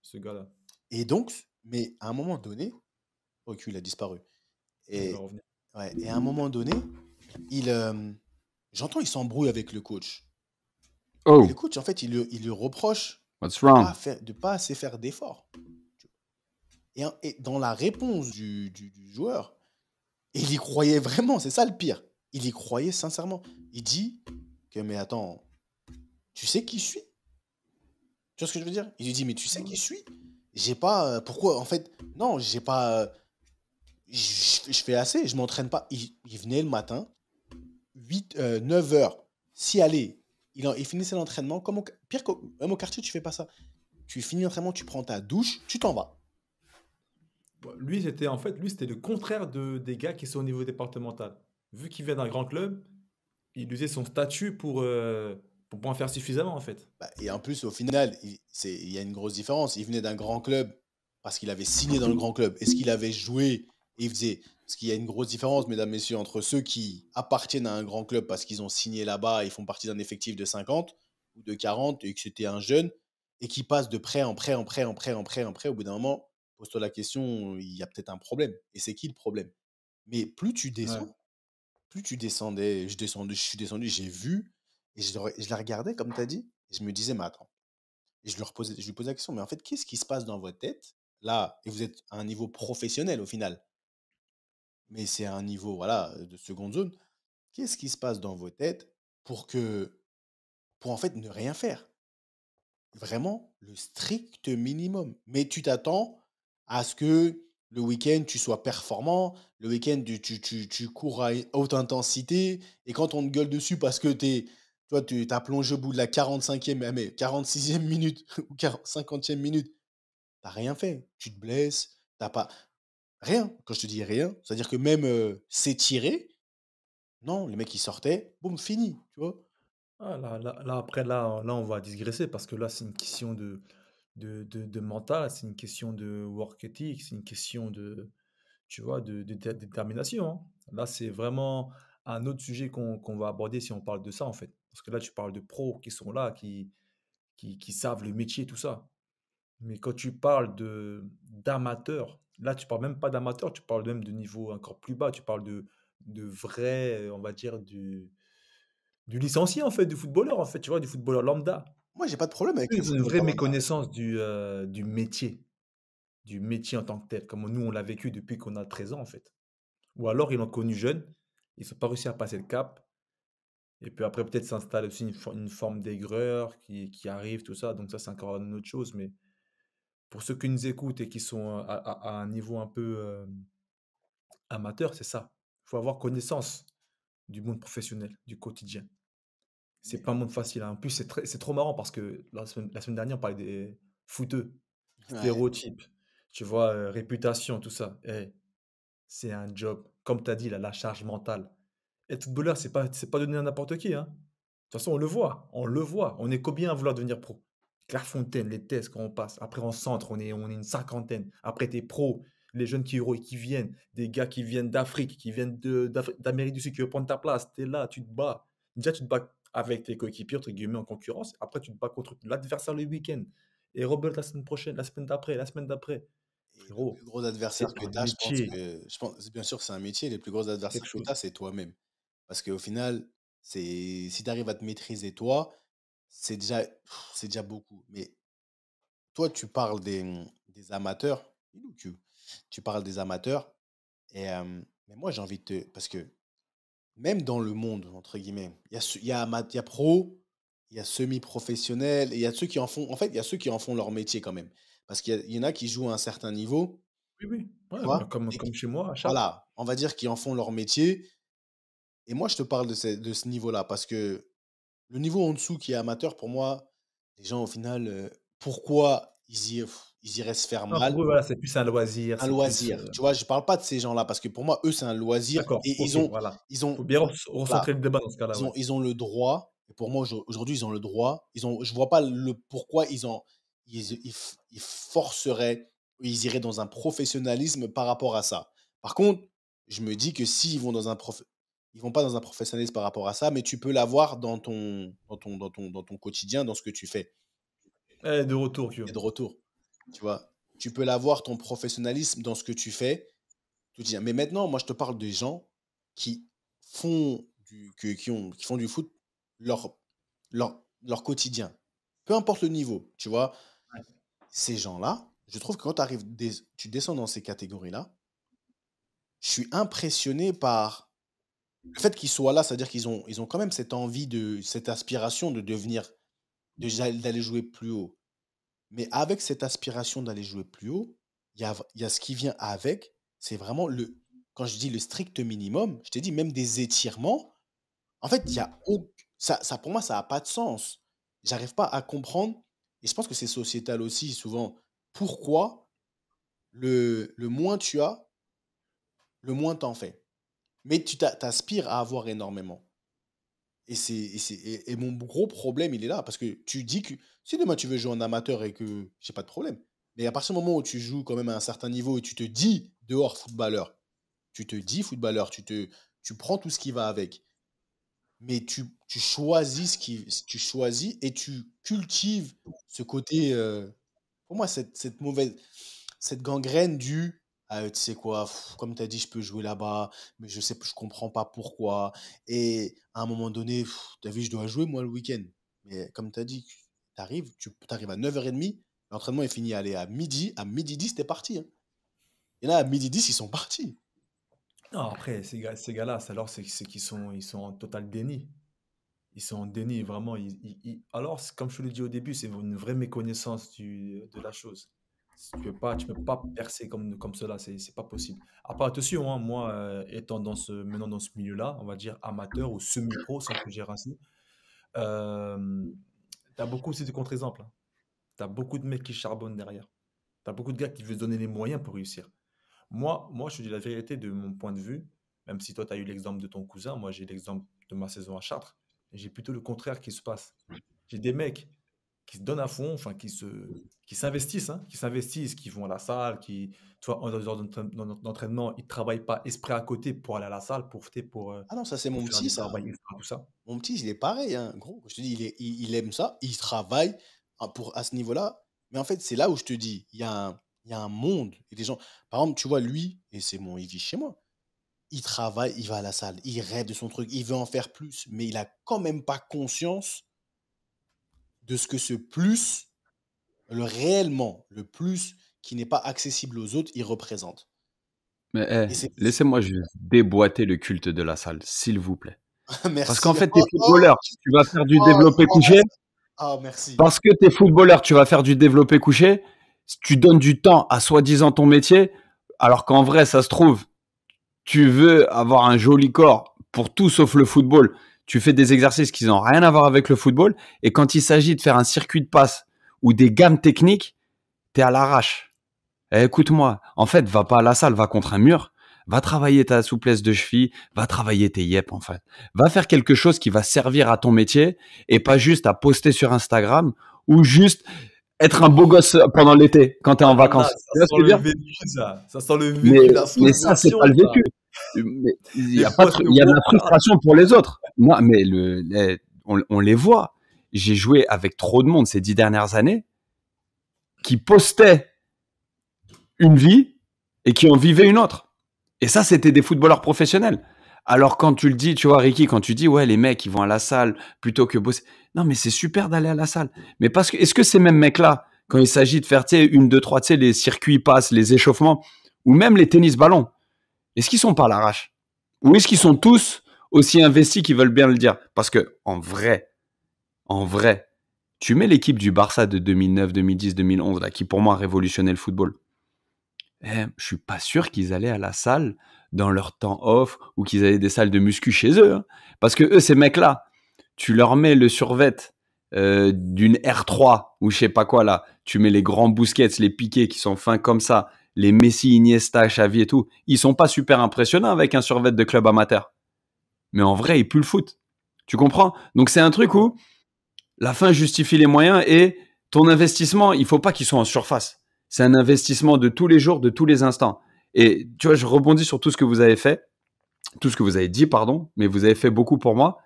ce gars-là. Et donc, mais à un moment donné, ok, il a disparu. Il va Et, revenir. ouais, et à un moment donné, j'entends, il s'embrouille avec le coach. Et le Oh, coach, en fait, il lui reproche what's de wrong? pas assez faire d'efforts. Et dans la réponse du joueur, il y croyait vraiment, c'est ça le pire. Il y croyait sincèrement. Il dit que, mais attends, tu sais qui je suis? Tu vois ce que je veux dire? Il lui dit, mais tu sais qui je suis? J'ai pas. Pourquoi? En fait, non, j'ai pas. Je fais assez, je m'entraîne pas. Il venait le matin, 9 heures, s'y aller. il finissait l'entraînement, pire même au quartier, tu fais pas ça. Tu finis l'entraînement, tu prends ta douche, tu t'en vas. Lui, c'était le contraire des gars qui sont au niveau départemental. Vu qu'il vient d'un grand club, il usait son statut pour pas en faire suffisamment, en fait. Bah, et en plus, au final, il y a une grosse différence. Il venait d'un grand club parce qu'il avait signé dans le grand club. Est-ce qu'il avait joué et il faisait. Parce qu'il y a une grosse différence, mesdames, messieurs, entre ceux qui appartiennent à un grand club parce qu'ils ont signé là-bas et font partie d'un effectif de 50 ou de 40 et que c'était un jeune et qui passe de prêt en prêt en prêt en prêt en prêt en prêt. Au bout d'un moment, pose-toi la question, il y a peut-être un problème. Et c'est qui le problème? Mais plus tu Ouais. descends, plus tu descendais, je suis descendu, j'ai vu, et je la regardais, comme tu as dit, et je me disais, mais attends. Et je lui posais la question, mais en fait, qu'est-ce qui se passe dans votre tête, là, et vous êtes à un niveau professionnel au final, mais c'est à un niveau, voilà, de seconde zone, qu'est-ce qui se passe dans vos têtes pour en fait ne rien faire? Vraiment le strict minimum. Mais tu t'attends à ce que le week-end, tu sois performant. Le week-end, tu cours à haute intensité. Et quand on te gueule dessus parce que toi, tu as plongé au bout de la 45e, mais 46e minute ou 50e minute, tu n'as rien fait. Tu te blesses, t'as pas rien. Quand je te dis rien, c'est-à-dire que même s'étirer, non, les mecs, ils sortaient, boum, fini, tu vois. Ah, après, là, on va digresser parce que là, c'est une question de mental, c'est une question de work ethic, c'est une question tu vois, de détermination, hein. Là, c'est vraiment un autre sujet qu'on va aborder si on parle de ça, en fait. Parce que là, tu parles de pros qui sont là, qui savent le métier, tout ça. Mais quand tu parles d'amateurs, là, tu parles même pas d'amateurs, tu parles même de niveau encore plus bas, tu parles de vrai, on va dire, du licencié, en fait, du footballeur, en fait, tu vois, du footballeur lambda. Moi, j'ai pas de problème avec Eux, le ils ont une football vraie lambda. méconnaissance du métier en tant que tel, comme nous, on l'a vécu depuis qu'on a 13 ans, en fait. Ou alors, ils l'ont connu jeune, ils n'ont pas réussi à passer le cap, et puis après, peut-être s'installe aussi une forme d'aigreur qui arrive, tout ça, donc ça, c'est encore une autre chose, mais pour ceux qui nous écoutent et qui sont à un niveau un peu amateur, c'est ça. Il faut avoir connaissance du monde professionnel, du quotidien. C'est Mais pas un monde facile, hein. En plus, c'est trop marrant parce que la semaine dernière, on parlait des footeux, ouais, stéréotypes, tu vois, réputation, tout ça. Eh, c'est un job. Comme tu as dit, là, la charge mentale. Être footballeur, c'est pas donné à n'importe qui, hein. De toute façon, on le voit, on le voit. On est combien à vouloir devenir pro? Clairefontaine, les tests quand on passe. Après, en centre, on est une cinquantaine. Après, t'es pro. Les jeunes qui viennent, des gars qui viennent d'Afrique, qui viennent d'Amérique du Sud, qui veulent prendre ta place. Tu es là, tu te bats. Déjà, tu te bats avec tes coéquipiers, entre guillemets, en concurrence. Après, tu te bats contre l'adversaire le week-end. Et Robert la semaine prochaine, la semaine d'après, la semaine d'après. et le plus Frérot, gros adversaire c'est que un tu as, métier. bien sûr que c'est un métier, les plus gros C'est quelque adversaires que tu as, chose. c'est toi-même. Parce qu'au final, si tu arrives à te maîtriser toi, c'est déjà, c'est déjà beaucoup. Mais toi, tu parles des amateurs, tu parles des amateurs, mais moi, j'ai envie de te. Parce que même dans le monde, entre guillemets, il y a pro, il y a semi-professionnel, et il y a ceux qui en font. En fait, il y a ceux qui en font leur métier quand même. Parce qu'il y en a qui jouent à un certain niveau, Oui, oui. tu Ouais, bah, vois, comme chez moi, à Chartres. voilà, on va dire qu'ils en font leur métier. Et moi, je te parle de ce niveau-là parce que le niveau en dessous qui est amateur, pour moi, les gens, au final, pourquoi ils iraient se faire Non, mal? pour eux, voilà, c'est plus un loisir, Un c'est plus, loisir. Tu vois, je parle pas de ces gens-là parce que pour moi, eux, c'est un loisir d'accord, et OK, voilà. ils ont, Faut bien voilà, recentrer le débat dans ce cas-là, ouais. ils ont le droit. Et pour moi, aujourd'hui, ils ont le droit. Je vois pas le pourquoi ils forceraient, ils iraient dans un professionnalisme par rapport à ça. Par contre, je me dis que s'ils vont ils vont pas dans un professionnalisme par rapport à ça, mais tu peux l'avoir dans ton quotidien, dans ce que tu fais. Eh, de retour, Et Guillaume. de retour, tu vois. Tu peux l'avoir, ton professionnalisme, dans ce que tu fais, quotidien. Mais maintenant, moi, je te parle des gens qui qui font du foot leur, leur quotidien. Peu importe le niveau, tu vois. Ouais. Ces gens-là, je trouve que quand tu descends dans ces catégories-là, je suis impressionné par le fait qu'ils soient là, c'est-à-dire qu'ils ont quand même cette envie cette aspiration de devenir, d'aller jouer plus haut. Mais avec cette aspiration d'aller jouer plus haut, il y a ce qui vient avec, c'est vraiment quand je dis le strict minimum, je t'ai dit même des étirements. En fait, il y a Pour moi, ça n'a pas de sens. J'arrive pas à comprendre. Et je pense que c'est sociétal aussi, souvent. Pourquoi le moins tu as, le moins t'en fais. Mais tu t'aspires à avoir énormément. Et mon gros problème, il est là. Parce que tu dis que si demain tu veux jouer en amateur et que j'ai pas de problème. Mais à partir du moment où tu joues quand même à un certain niveau et tu te dis dehors footballeur, tu prends tout ce qui va avec. Mais tu choisis tu choisis et tu cultives ce côté, pour moi, cette gangrène du, tu sais quoi, comme tu as dit, je peux jouer là-bas, mais je comprends pas pourquoi. Et à un moment donné, tu as vu, je dois jouer moi le week-end. Mais comme tu as dit, tu arrives à 9h30, l'entraînement est fini, allez, à midi 10, t'es parti. Hein. Et là, à midi 10, ils sont partis. Non, après, ces gars-là, c'est qu'ils sont en total déni. Ils sont en déni, vraiment. Alors, comme je te l'ai dit au début, c'est une vraie méconnaissance de la chose. Tu peux pas percer comme cela, c'est pas possible. Après, attention, hein, moi, étant maintenant dans ce milieu-là, on va dire amateur ou semi-pro, si on peut dire ainsi, euh, tu as beaucoup aussi de contre-exemples. Hein. Tu as beaucoup de mecs qui charbonnent derrière. Tu as beaucoup de gars qui veulent se donner les moyens pour réussir. Moi, je te dis la vérité de mon point de vue, même si toi, tu as eu l'exemple de ton cousin, moi, j'ai l'exemple de ma saison à Chartres, et j'ai plutôt le contraire qui se passe. J'ai des mecs qui se donnent à fond, enfin, qui s'investissent, hein, qui vont à la salle, tu vois, en dehors d'entraînement, ils ne travaillent pas esprit à côté pour aller à la salle, Ah non, ça c'est pour mon faire petit, du ça. travail extra, tout ça. Mon petit, il est pareil, hein, gros. Je te dis, il aime ça, il travaille à ce niveau-là. Mais en fait, c'est là où je te dis, il y a un monde. Et des gens, par exemple, tu vois, lui, et il vit chez moi, il travaille, il va à la salle, il rêve de son truc, il veut en faire plus, mais il a quand même pas conscience de ce que ce plus, le plus qui n'est pas accessible aux autres, il représente. Mais Et c'est laissez-moi juste déboîter le culte de la salle, s'il vous plaît. Parce qu'en merci. fait, t'es footballeur, tu vas faire du Oh, développé couché. merci. Parce que t'es footballeur, tu vas faire du développé couché. Tu donnes du temps à soi-disant ton métier, alors qu'en vrai, ça se trouve, tu veux avoir un joli corps pour tout sauf le football. Tu fais des exercices qui n'ont rien à voir avec le football. Et quand il s'agit de faire un circuit de passe ou des gammes techniques, t'es à l'arrache. Écoute-moi, en fait, va pas à la salle, va contre un mur, va travailler ta souplesse de cheville, va travailler tes yep, en fait. Va faire quelque chose qui va servir à ton métier et pas juste à poster sur Instagram ou juste être un beau gosse pendant l'été quand t'es en Ah là, vacances. Tu vois ce que je veux dire? vécu, ça. Ça sent le Mais, vécu, la mais ça, c'est frustration, pas le ça. vécu. Mais il y Les a pas de, posts il y a de la workout. frustration pour les autres. Moi, mais on les voit. J'ai joué avec trop de monde ces 10 dernières années qui postaient une vie et qui en vivaient une autre. Et ça, c'était des footballeurs professionnels. Alors quand tu le dis, tu vois, Ricky, quand tu dis, ouais, les mecs, ils vont à la salle plutôt que bosser. Non, mais c'est super d'aller à la salle. Mais parce que, est-ce que ces mêmes mecs-là, quand il s'agit de faire, tu sais, 1, 2, 3, tu sais, les circuits passent, les échauffements, ou même les tennis-ballons, est-ce qu'ils sont pas à l'arrache? Ou est-ce qu'ils sont tous aussi investis qu'ils veulent bien le dire? Parce que, en vrai, tu mets l'équipe du Barça de 2009, 2010, 2011, là, qui pour moi a révolutionné le football. Je suis pas sûr qu'ils allaient à la salle dans leur temps off ou qu'ils avaient des salles de muscu chez eux. Hein. Parce que eux, ces mecs-là, tu leur mets le survêt d'une R3 ou je sais pas quoi là, tu mets les grands Busquets, les Piqués qui sont fins comme ça, les Messi, Iniesta, Xavi et tout, ils sont pas super impressionnants avec un survêt de club amateur. Mais en vrai, ils puent le foot. Tu comprends? Donc c'est un truc où la fin justifie les moyens et ton investissement, il faut pas qu'il soit en surface. C'est un investissement de tous les jours, de tous les instants. Et tu vois, je rebondis sur tout ce que vous avez fait, tout ce que vous avez dit, pardon, mais vous avez fait beaucoup pour moi.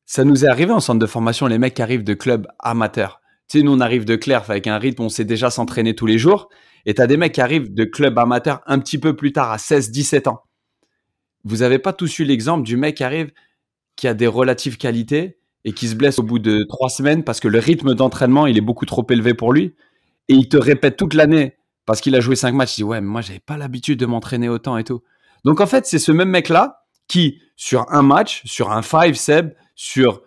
Ça nous est arrivé en centre de formation, les mecs qui arrivent de clubs amateurs. Tu sais, nous, on arrive de Clerf avec un rythme, on sait déjà s'entraîner tous les jours. Et tu as des mecs qui arrivent de clubs amateurs un petit peu plus tard, à 16, 17 ans. Vous n'avez pas tous eu l'exemple du mec qui arrive, qui a des relatives qualités et qui se blesse au bout de 3 semaines parce que le rythme d'entraînement, il est beaucoup trop élevé pour lui. Et il te répète toute l'année parce qu'il a joué 5 matchs. Il dit, ouais, mais moi, j'avais pas l'habitude de m'entraîner autant et tout. Donc, en fait, c'est ce même mec-là qui, sur un match, sur un 5, Seb, sur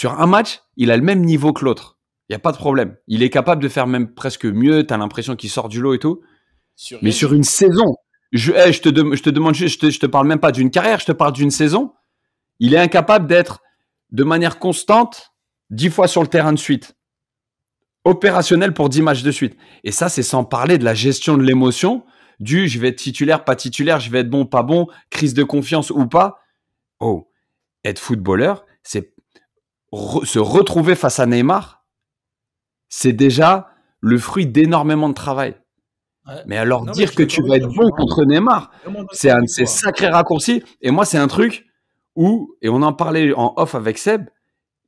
un match, il a le même niveau que l'autre. Il n'y a pas de problème. Il est capable de faire même presque mieux. Tu as l'impression qu'il sort du lot et tout. Mais sur une saison, je te demande juste, je te parle même pas d'une carrière, je te parle d'une saison. Il est incapable d'être de manière constante, 10 fois sur le terrain de suite. Opérationnel pour 10 matchs de suite. Et ça, c'est sans parler de la gestion de l'émotion, du je vais être titulaire, pas titulaire, je vais être bon, pas bon, crise de confiance ou pas. Oh, être footballeur, c'est se retrouver face à Neymar, c'est déjà le fruit d'énormément de travail. Ouais. Mais alors Non, mais je dire suis que d'accord tu vas avec être toi, je bon suis contre Neymar, vraiment c'est d'accord un de avec ces toi. sacrés raccourcis. Et moi, c'est un truc où, et on en parlait en off avec Seb,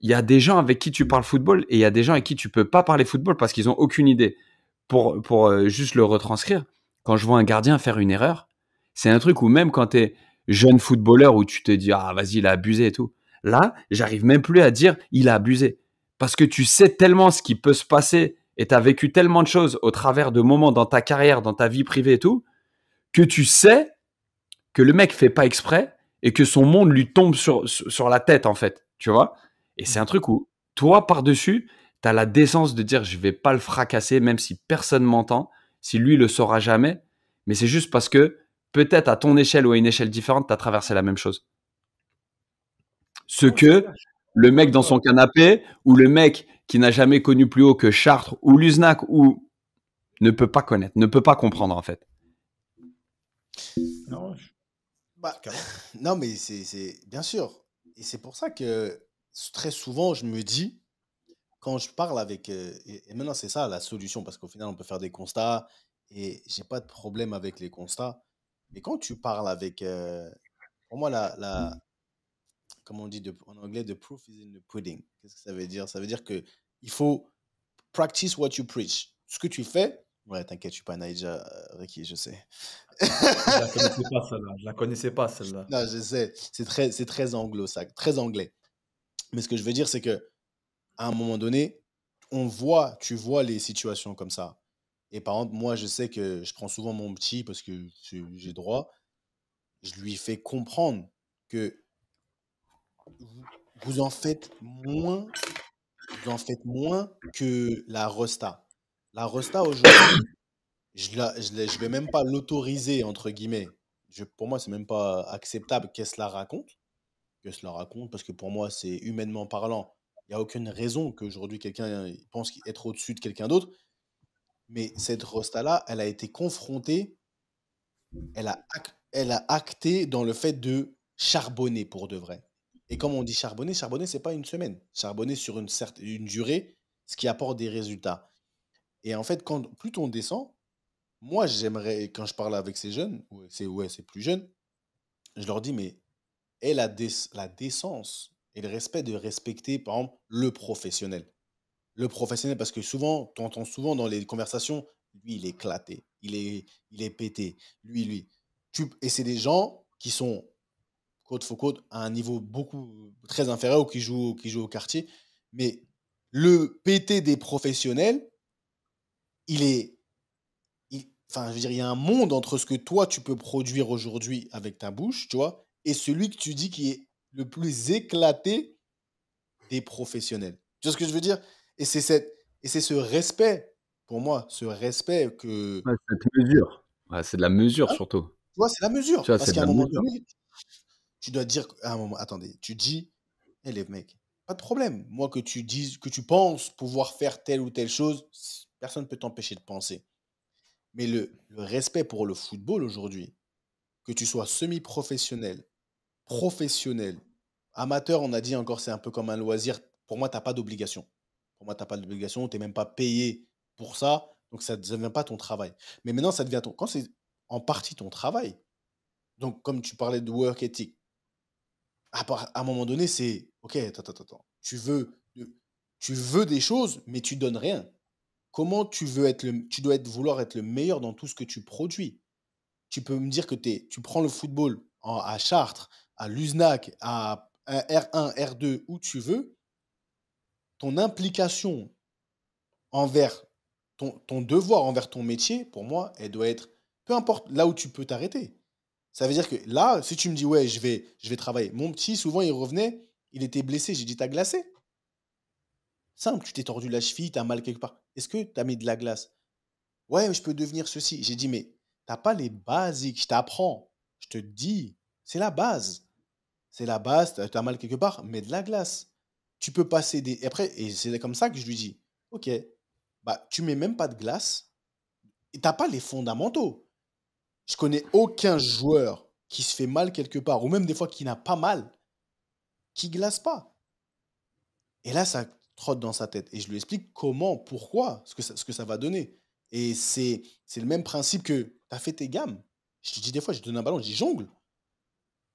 il y a des gens avec qui tu parles football et il y a des gens avec qui tu peux pas parler football parce qu'ils ont aucune idée. Pour juste le retranscrire, quand je vois un gardien faire une erreur, c'est un truc où même quand tu es jeune footballeur où tu te dis ah vas-y il a abusé et tout. Là, j'arrive même plus à dire il a abusé parce que tu sais tellement ce qui peut se passer et tu as vécu tellement de choses au travers de moments dans ta carrière, dans ta vie privée et tout, que tu sais que le mec fait pas exprès et que son monde lui tombe sur la tête en fait, tu vois. Et c'est un truc où toi par-dessus, tu as la décence de dire je vais pas le fracasser même si personne m'entend, si lui le saura jamais, mais c'est juste parce que peut-être à ton échelle ou à une échelle différente, tu as traversé la même chose. Ce Non, c'est que clair, je suis le d'accord mec avec dans toi. son canapé ou le mec qui n'a jamais connu plus haut que Chartres ou Luznac ou ne peut pas connaître, ne peut pas comprendre en fait. Non, Bah, c'est carré. non, mais bien sûr. Et c'est pour ça que très souvent, je me dis, quand je parle avec. Et maintenant, c'est ça la solution, parce qu'au final, on peut faire des constats et j'ai pas de problème avec les constats. Mais quand tu parles avec. Pour moi, comme on dit en anglais, the proof is in the pudding. Qu'est-ce que ça veut dire? Ça veut dire que il faut practice what you preach. Ce que tu fais. Ouais, t'inquiète, je suis pas Naïja, Ricky, je sais. Je la connaissais pas, celle-là. Je la connaissais pas, celle-là. Non, je sais. C'est très anglo-saxon, très anglais. Mais ce que je veux dire, c'est que à un moment donné, tu vois les situations comme ça. Et par exemple, moi, je sais que je prends souvent mon petit parce que j'ai droit. Je lui fais comprendre que vous, vous en faites moins, vous en faites moins que la Rosta. La Rosta aujourd'hui, je vais même pas l'autoriser entre guillemets. Pour moi, c'est même pas acceptable qu'elle se la raconte. Que cela raconte, parce que pour moi, c'est humainement parlant, il n'y a aucune raison qu'aujourd'hui quelqu'un pense être au-dessus de quelqu'un d'autre. Mais cette Rosta-là, elle a été confrontée, elle a acté dans le fait de charbonner pour de vrai. Et comme on dit charbonner, c'est pas une semaine. Charbonner sur une durée, ce qui apporte des résultats. Et en fait, plus on descend, moi, j'aimerais, quand je parle avec ces jeunes, c'est plus jeune, je leur dis, mais et la décence et le respect de respecter, par exemple, le professionnel. Le professionnel, parce que souvent, tu entends souvent dans les conversations, lui, il est éclaté, il est pété, lui. Et c'est des gens qui sont, côte faut côte, à un niveau beaucoup très inférieur ou qui jouent au quartier. Mais le pété des professionnels, il est. Enfin, je veux dire, il y a un monde entre ce que toi, tu peux produire aujourd'hui avec ta bouche, tu vois, et celui que tu dis qui est le plus éclaté des professionnels. Tu vois ce que je veux dire? Et c'est ce respect, pour moi, ce respect que. Ouais, cette mesure. Ouais, c'est de la mesure Hein, surtout. tu vois, c'est la Tu mesure. vois, Parce c'est de qu'à un la moment mesure. donné, tu dois dire. À un moment, attendez, tu dis, hé les mecs, pas de problème. Moi, que tu dises, que tu penses pouvoir faire telle ou telle chose, personne ne peut t'empêcher de penser. Mais le respect pour le football aujourd'hui, que tu sois semi-professionnel, professionnel, amateur, on a dit encore, c'est un peu comme un loisir. Pour moi, tu n'as pas d'obligation. Pour moi, tu n'as pas d'obligation, tu n'es même pas payé pour ça, donc ça ne devient pas ton travail. Mais maintenant, ça devient quand c'est en partie ton travail, donc comme tu parlais de work ethic, à un moment donné, c'est OK, attends. Tu veux des choses, mais tu donnes rien. Comment tu dois vouloir être le meilleur dans tout ce que tu produis. Tu peux me dire que tu prends le football à Chartres, à Luznac, à un R1, R2, où tu veux, ton implication envers ton devoir envers ton métier, pour moi, elle doit être, peu importe là où tu peux t'arrêter. Ça veut dire que là, si tu me dis, ouais, je vais travailler. Mon petit, souvent, il revenait, il était blessé. J'ai dit, t'as glacé? Simple, tu t'es tordu la cheville, t'as mal quelque part. Est-ce que t'as mis de la glace? Ouais, je peux devenir ceci. J'ai dit, mais t'as pas les basiques. Je t'apprends. Je te dis, c'est la base. C'est la base. T'as mal quelque part, mets de la glace. tu peux passer des. Et après, et c'est comme ça que je lui dis, ok, bah, tu mets même pas de glace et t'as pas les fondamentaux. Je connais aucun joueur qui se fait mal quelque part, ou même des fois qui n'a pas mal, qui glace pas. Et là, ça trotte dans sa tête. Et je lui explique comment, pourquoi, ce que ça va donner. Et c'est le même principe que tu as fait tes gammes. Je te dis des fois, je te donne un ballon, je dis jongle.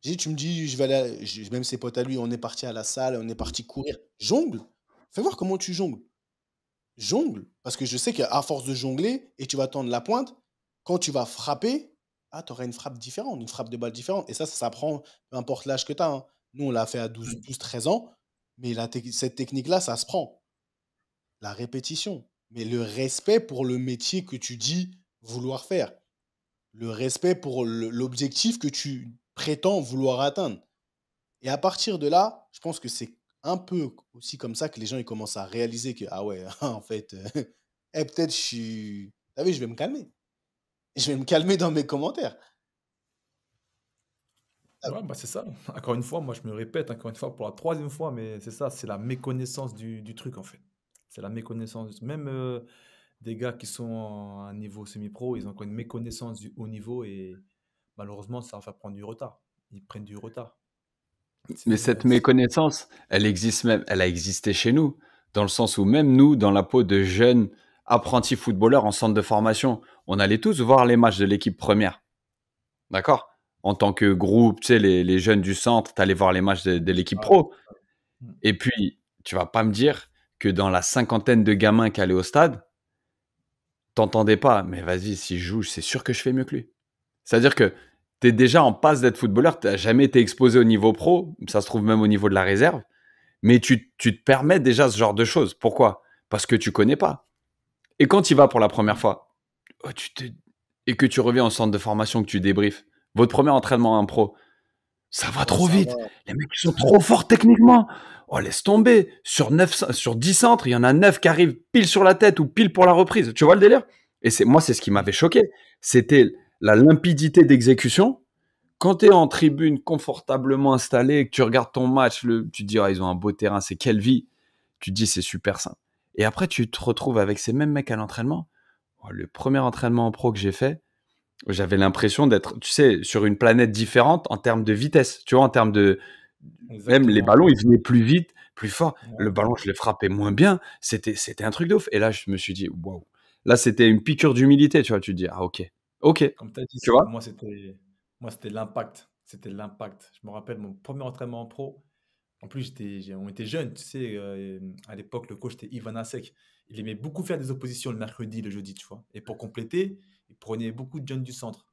Je dis, tu me dis, je vais aller, même ses potes à lui, on est parti à la salle, on est parti courir. Jongle. Fais voir comment tu jongles. Jongle. Parce que je sais qu'à force de jongler, et tu vas tendre la pointe, quand tu vas frapper, ah, tu auras une frappe différente, une frappe de balle différente. Et ça s'apprend, peu importe l'âge que tu as. Nous, on l'a fait à 12, 13 ans. Mais cette technique-là, ça se prend. La répétition. Mais le respect pour le métier que tu dis vouloir faire. Le respect pour l'objectif que tu prétends vouloir atteindre. Et à partir de là, je pense que c'est un peu aussi comme ça que les gens ils commencent à réaliser que, ah ouais, en fait, peut-être je suis. T'as vu, je vais me calmer. Je vais me calmer dans mes commentaires. Ouais, bah c'est ça. Encore une fois, moi je me répète, encore une fois, pour la troisième fois, mais c'est ça, c'est la méconnaissance du truc en fait. C'est la méconnaissance. Même des gars qui sont à un niveau semi-pro, ils ont encore une méconnaissance du haut niveau et malheureusement, ça va faire prendre du retard. Ils prennent du retard. Mais cette méconnaissance, elle a existé chez nous, dans le sens où même nous, dans la peau de jeunes apprentis footballeurs en centre de formation, on allait tous voir les matchs de l'équipe première. D'accord? En tant que groupe, tu sais, les jeunes du centre, tu allais voir les matchs de l'équipe pro. Et puis, tu vas pas me dire que dans la cinquantaine de gamins qui allaient au stade, t'entendais pas, mais vas-y, si je joue, c'est sûr que je fais mieux que lui. C'est-à-dire que tu es déjà en passe d'être footballeur, tu n'as jamais été exposé au niveau pro, ça se trouve même au niveau de la réserve, mais tu te permets déjà ce genre de choses. Pourquoi? Parce que tu connais pas. Et quand tu y vas pour la première fois, et que tu reviens au centre de formation, que tu débriefes, votre premier entraînement en pro, ça va trop vite. Les mecs sont trop forts techniquement. Oh, laisse tomber. Sur 10 centres, il y en a 9 qui arrivent pile sur la tête ou pile pour la reprise. Tu vois le délire? Et moi, c'est ce qui m'avait choqué. C'était la limpidité d'exécution. Quand tu es en tribune confortablement installé, que tu regardes ton match, tu te dis, ils ont un beau terrain, c'est quelle vie. Tu te dis, c'est super sain. Et après, tu te retrouves avec ces mêmes mecs à l'entraînement. Oh, le premier entraînement en pro que j'ai fait, j'avais l'impression d'être, tu sais, sur une planète différente en termes de vitesse. Tu vois, en termes de... Exactement. Même les ballons, ils venaient plus vite, plus fort. Ouais. Le ballon, je les frappais moins bien. C'était un truc de ouf. Et là, je me suis dit, waouh. Là, c'était une piqûre d'humilité, tu vois. Tu te dis, ah, ok. Comme tu as dit, tu vois, moi, c'était l'impact. C'était l'impact. Je me rappelle mon premier entraînement en pro. En plus, on était jeunes, tu sais. À l'époque, le coach était Ivan Asek. Il aimait beaucoup faire des oppositions le mercredi, le jeudi, tu vois. Et pour compléter, il prenait beaucoup de jeunes du centre.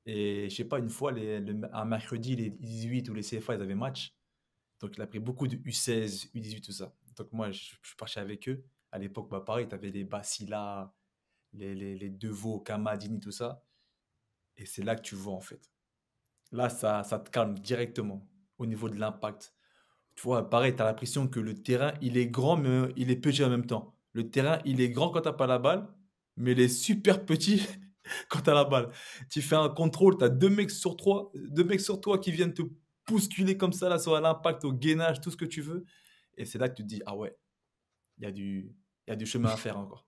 Et je sais pas, une fois, un mercredi, les 18 ou les CFA, ils avaient match. Donc, il a pris beaucoup de U16, U18, tout ça. Donc, moi, je suis parti avec eux. À l'époque, bah, pareil, tu avais les Basila, les Deveau, Kamadini, tout ça. Et c'est là que tu vois, en fait. Là, ça te calme directement au niveau de l'impact. Tu vois, pareil, tu as l'impression que le terrain, il est grand, mais il est petit en même temps. Le terrain, il est grand quand tu n'as pas la balle, mais il est super petit quand tu as la balle. Tu fais un contrôle, tu as deux mecs sur toi qui viennent te bousculer comme ça, là, sur l'impact, au gainage, tout ce que tu veux. Et c'est là que tu te dis, ah ouais, il y a du chemin à faire encore.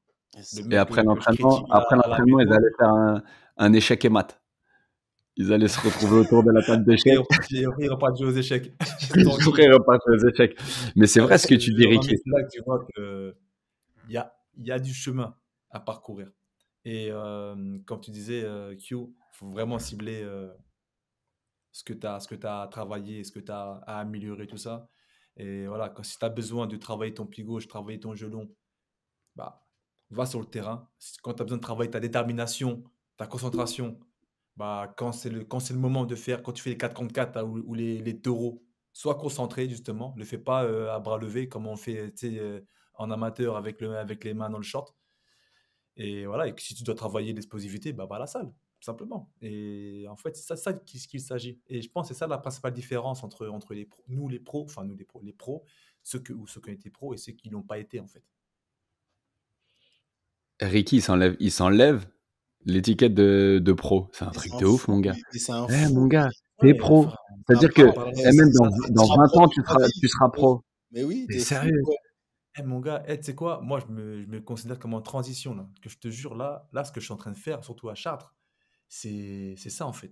Et après l'entraînement, ils allaient faire un échec et mat. Ils allaient se retrouver autour de la table d'échecs. Ils repartent jouer aux échecs. Ils repartent jouer aux échecs. Mais c'est vrai ce que tu dis, Ricky. C'est là que tu vois qu'il y a du chemin à parcourir. Et comme tu disais, Q, il faut vraiment cibler ce que tu as travaillé, ce que tu as à améliorer, tout ça. Et voilà, si tu as besoin de travailler ton pied gauche, travailler ton gelon, bah, va sur le terrain. Quand tu as besoin de travailler ta détermination, ta concentration, bah, quand c'est le moment de faire, quand tu fais les 4 contre 4 ou les taureaux, sois concentré justement, ne le fais pas à bras levés comme on fait en amateur avec les mains dans le short. Et voilà, et si tu dois travailler l'explosivité, bah, va à la salle, tout simplement. Et en fait, c'est ça qu'il s'agit. Et je pense que c'est ça la principale différence entre les pros, les pros, ceux qui ont été pros et ceux qui n'ont pas été en fait. Ricky, il s'enlève l'étiquette de pro. C'est un truc de ouf, mon gars. Mon gars, t'es pro. C'est-à-dire que même dans 20 ans, tu seras pro. Mais oui, T'es t'es fou, sérieux? quoi. Eh, mon gars, tu sais quoi? Moi, je me considère comme en transition, là. Que je te jure, là, ce que je suis en train de faire, surtout à Chartres, c'est ça, en fait.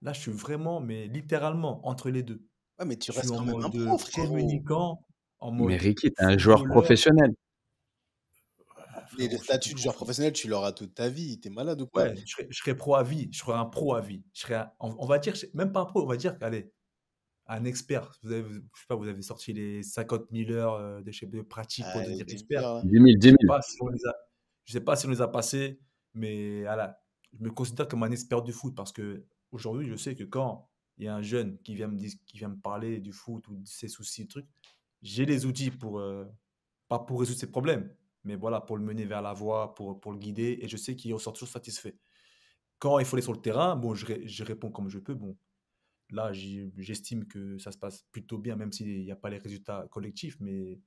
Là, je suis vraiment, mais littéralement, entre les deux. Ouais, mais tu Je suis restes en quand même un mode pro, frérot. prémuniquant, en Mais mode Ricky, t'es un joueur footballeur. professionnel. Mais le Frérot, je suis plus statut de joueur tranquille. professionnel, tu l'auras toute ta vie. T'es malade ou quoi? Ouais, je serais pro à vie. Je serais un pro à vie. On va dire, même pas un pro, on va dire, allez, un expert. Je sais pas, vous avez sorti les 50 000 heures de pratique pour Allez, devenir dis-moi expert. là. 10 000, Je 10 sais 000. pas si on les a, je sais pas si on les a passés, mais voilà, je me considère comme un expert du foot parce que aujourd'hui, je sais que quand il y a un jeune qui vient me parler du foot ou de ses soucis, trucs, j'ai les outils pour, pas pour résoudre ses problèmes, mais voilà, pour le mener vers la voie, pour le guider, et je sais qu'il ressort toujours satisfait. Quand il faut aller sur le terrain, bon, je réponds comme je peux. Bon, là, j'estime que ça se passe plutôt bien, même s'il n'y a pas les résultats collectifs, mais